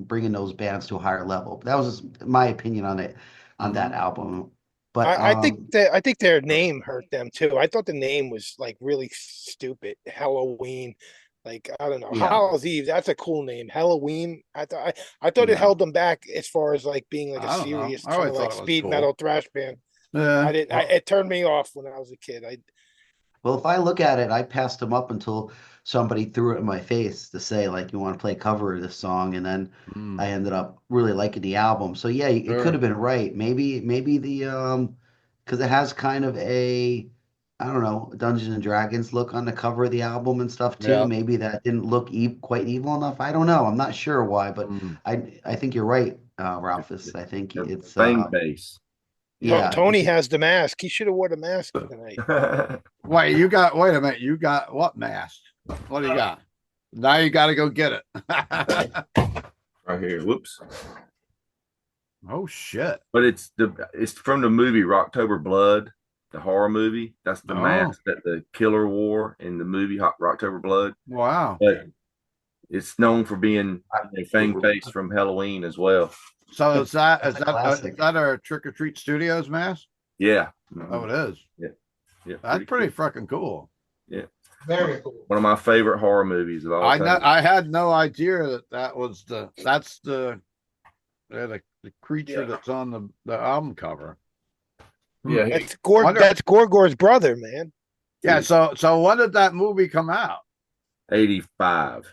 bringing those bands to a higher level. But that was just my opinion on that album. But I think their name hurt them too. I thought the name was like really stupid. Halloween, like I don't know, yeah, Hallow's Eve. That's a cool name. Halloween. I thought it yeah. held them back as far as like being like a I don't know. serious I kind always of thought like it was speed cool. metal thrash band. Yeah. I didn't. It turned me off when I was a kid. Well, if I look at it, I passed them up until somebody threw it in my face to say, like, you want to play a cover of this song, and then I ended up really liking the album. So yeah, it could Sure. have been right. Maybe the because it has kind of a, I don't know, Dungeons and Dragons look on the cover of the album and stuff too. Yeah. Maybe that didn't look quite evil enough. I don't know. I'm not sure why, but Mm. I think you're right, Ralphus. I think The it's Fang face. yeah, Tony has the mask. He should have wore the mask tonight. Wait, wait a minute. You got what mask? What do you got? Now you got to go get it. Right here. Whoops. Oh shit. But it's from the movie Rocktober Blood, the horror movie. That's the Oh. mask that the killer wore in the movie Rocktober Blood. Wow. But it's known for being Fang face from Halloween as well. So is that That's a classic. our Trick or Treat Studios mask? Yeah. Oh, it is. Yeah. That's pretty cool. freaking cool. Yeah. Very cool. One of my favorite horror movies of all time. I had no idea that's the creature that's on the album cover. Yeah. That's That's Gorgor's brother, man. Yeah. So when did that movie come out? 85.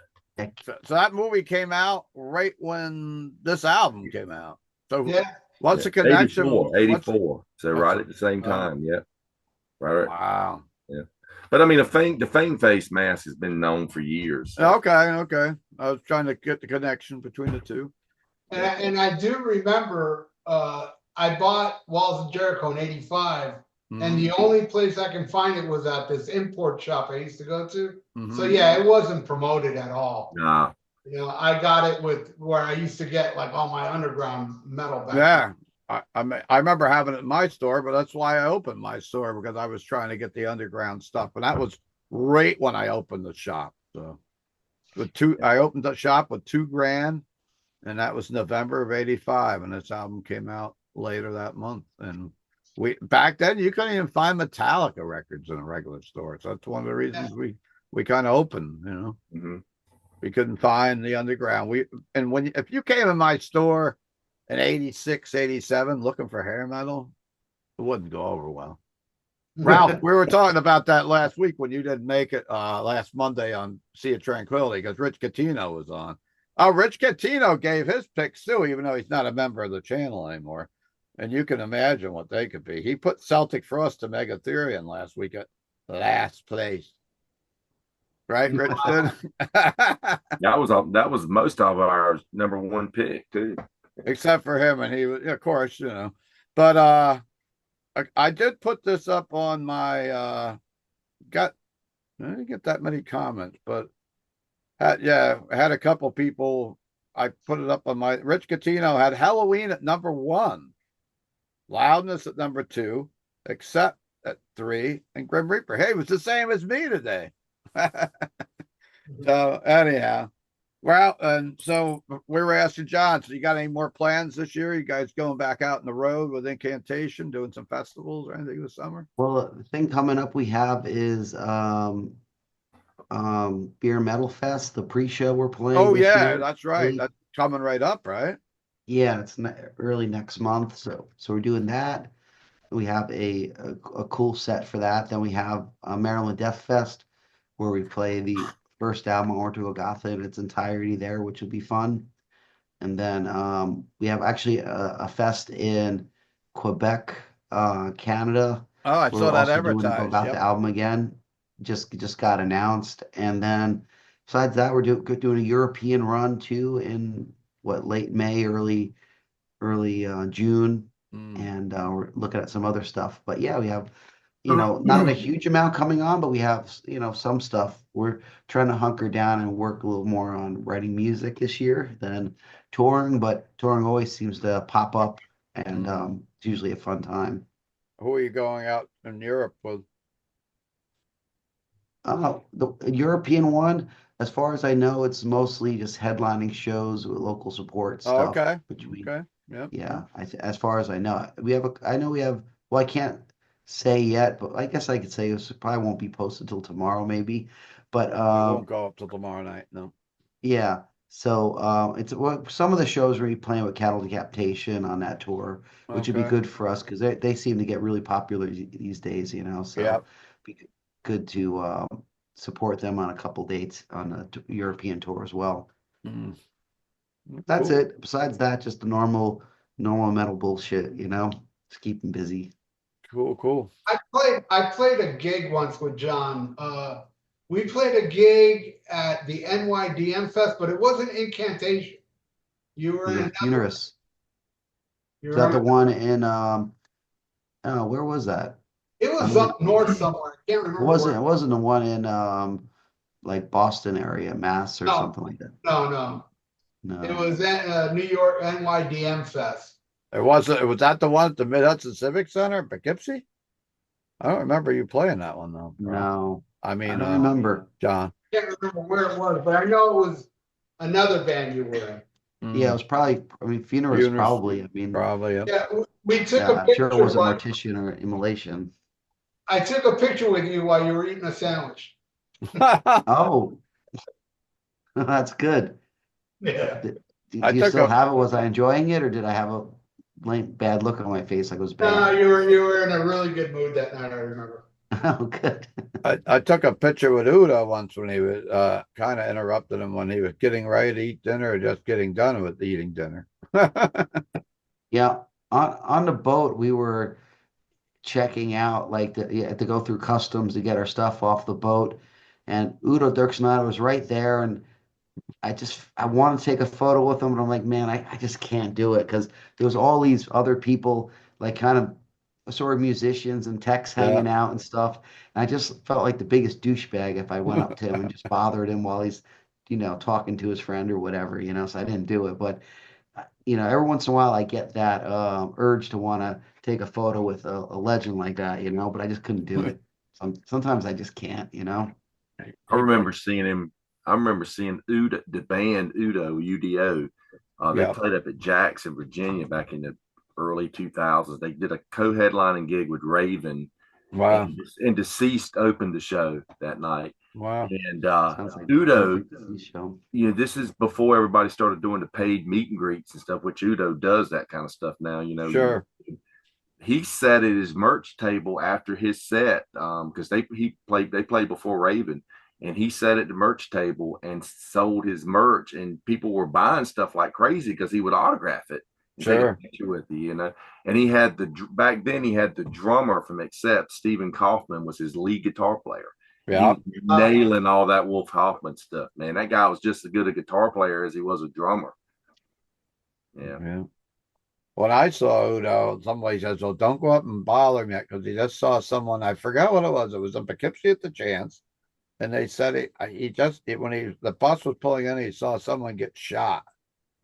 So that movie came out right when this album came out. So Yeah. what's the connection? 84. So right at the same time. Yeah. Right. Wow. Yeah. But I mean, the Fang face mask has been known for years. So. Okay. I was trying to get the connection between the two. And I do remember I bought Walls of Jericho in '85, and the only place I can find it was at this import shop I used to go to. So yeah, it wasn't promoted at all. Nah. You know, I got it with where I used to get like all my underground metal back. Yeah. I remember having it in my store, but that's why I opened my store, because I was trying to get the underground stuff. And that was right when I opened the shop. So I opened the shop with $2,000, and that was November of '85. And this album came out later that month. And back then you couldn't even find Metallica records in a regular store. So that's one of the reasons we kind of opened, you know. Mm-hmm. We couldn't find the underground. If you came in my store in '86, '87 looking for hair metal, it wouldn't go over well. Ralph, we were talking about that last week when you didn't make it last Monday on Sea of Tranquility, because Rich Catino was on. Oh, Rich Catino gave his picks too, even though he's not a member of the channel anymore. And you can imagine what they could be. He put Celtic Frost to Megatherion last week at last place. Right, Rich did? That was most of our number one pick too. Except for him, and he was, of course, you know. But I did put this up on my I didn't get that many comments, but I had a couple people. I put it up on my Rich Catino had Helloween at number 1, Loudness at number 2, Accept at 3, and Grim Reaper. Hey, it was the same as me today. So anyhow. Well, and so we were asking John, so you got any more plans this year? You guys going back out on the road with Incantation, doing some festivals or anything this summer? Well, the thing coming up we have is Beer Metal Fest, the pre-show we're playing. Oh this yeah, year. that's right. That's coming right up, right? Yeah, it's early next month, so we're doing that. We have a cool set for that. Then we have Maryland Death Fest, where we play the first album, Ordo Gotha, in its entirety there, which will be fun. And then we have actually a fest in Quebec, Canada. Oh, I saw that advertised. About the album again, just got announced. And then besides that, we're doing a European run too in late May, early June, and we're looking at some other stuff. But yeah, we have not a huge amount coming on, but we have some stuff. We're trying to hunker down and work a little more on writing music this year than touring, but touring always seems to pop up, and it's usually a fun time. Who are you going out in Europe with? The European one, as far as I know, it's mostly just headlining shows with local support stuff. Okay. Between, okay. Yep. Yeah. As far as I know, I know we have well, I can't say yet, but I guess I could say it probably won't be posted till tomorrow, maybe. But It won't go up till tomorrow night. No. yeah. So it's well, some of the shows we're playing with cattle decapitation on that tour, which would be Okay. good for us because they seem to get really popular these days, you know. So Yep. be good to support them on a couple dates on the European tour as well. Mm. That's Cool. it. Besides that, just the normal metal bullshit, you know. Just keep them busy. Cool. I played a gig once with John. We played a gig at the NYDM Fest, but it wasn't Incantation. You were Yeah, in Funerus. you Is that the remember? one in oh, where was that? It I was mean, up north somewhere. I can't remember it where. wasn't the one in like Boston area, Mass or No, something like that. no. It No. was at New York NYDM Fest. It wasn't. Was that the one at the Mid Hudson Civic Center, Poughkeepsie? I don't remember you playing that one though. Bro. No. I I mean, don't remember. John. Can't remember where it was, but I know it was another band you were in. Yeah, it was probably, I mean, Funerus Funerus, probably. I mean, probably. Yep. Yeah, we took yeah, a I'm sure it picture. wasn't Mortician or Immolation. I took a picture with you while you were eating a sandwich. Oh, that's good. Yeah. Do I you took still a- have it? Was I enjoying it, or did I have a bad look on my face like it was No, bad? you were in a really good mood that night, I remember. Oh, good. I took a picture with Udo once when he was kind of interrupted him when he was getting ready to eat dinner or just getting done with eating dinner. Yeah, on the boat we were checking out like you had to go through customs to get our stuff off the boat, and Udo Dirksnada was right there, and I want to take a photo with him, but I'm like, man, I just can't do it because there was all these other people like kind of sort of musicians and techs Yeah. hanging out and stuff. And I just felt like the biggest douchebag if I went up to him and just bothered him while he's, you know, talking to his friend or whatever, you know. So I didn't do it, but you know, every once in a while I get that urge to want to take a photo with a legend like that, you know, but I just couldn't do it. Sometimes I just can't, you know. I remember seeing him. I remember seeing Udo, the band Udo, UDO. They Yeah. played up at Jackson, Virginia back in the early 2000s. They did a co-headlining gig with Raven, Wow. and Deceased opened the show that night. Wow. And Sounds like Udo, perfect TV show. you know, this is before everybody started doing the paid meet and greets and stuff, which Udo does that kind of stuff now, you know. Sure. He sat at his merch table after his set because they played before Raven, and he sat at the merch table and sold his merch, and people were buying stuff like crazy because he would autograph it and take Sure. a picture with you, you know. And he had back then he had the drummer from Accept, Stephen Kaufman, was his lead guitar player. He Yeah. was nailing all that Wolf Hoffman stuff, man. That guy was just as good a guitar player as he was a drummer. Yeah. Yeah. When I saw Udo, somebody says, "Well, don't go up and bother him yet," because he just saw someone. I forgot what it was. It was in Poughkeepsie at the Chance, and they said when the bus was pulling in, he saw someone get shot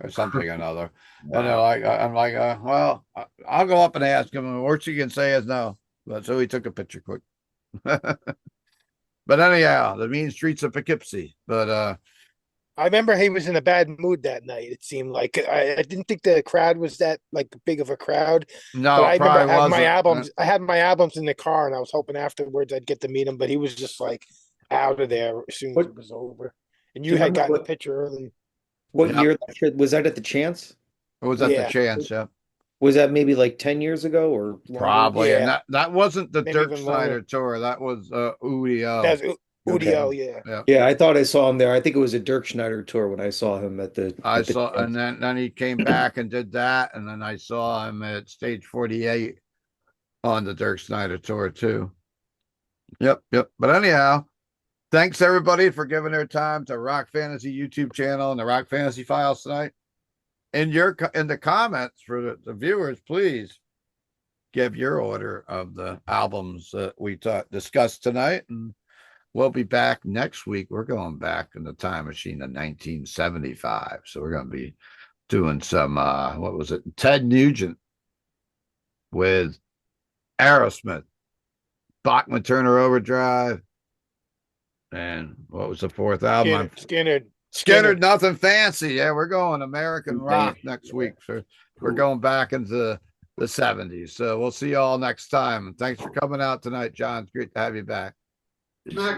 or something or another. And they're Wow. like, I'm like, well, I'll go up and ask him. And worst he can say is no. But so he took a picture quick. But anyhow, the mean streets of Poughkeepsie. But I remember he was in a bad mood that night. It seemed like I didn't think the crowd was that like big of a crowd. no, But I it remember probably having my wasn't. albums. I had my albums in the car, and I was hoping afterwards I'd get to meet him. But he was just like out of there as soon as it was over. And Do you you had remember gotten the what picture early. what Yeah. year was that at the Chance? It was at the Yeah. Chance, yeah. Was that maybe like 10 years ago or longer? Probably. And Yeah. that wasn't the Maybe Dirk even longer. Snyder tour. That was UDO. That's Udio, Okay. yeah. Yeah. Yeah, I thought I saw him there. I think it was a Dirk Schneider tour when I saw him at the I at the saw, and Chance. then he came back and did that, and then I saw him at Stage 48 on the Dirk Snyder tour too. Yep. But anyhow, thanks everybody for giving their time to Rock Fantasy YouTube channel and the Rock Fantasy Files tonight. In the comments for the viewers, please give your order of the albums that we discussed tonight, and we'll be back next week. We're going back in the time machine to 1975. So we're going to be doing some, what was it? Ted Nugent with Aerosmith, Bachman Turner Overdrive. And what was the fourth album? Skinner. Nothing Fancy. Yeah, we're going American rock next week. So we're going back into the 70s. So we'll see you all next time. And thanks for coming out tonight, John. It's great to have you back. Mac,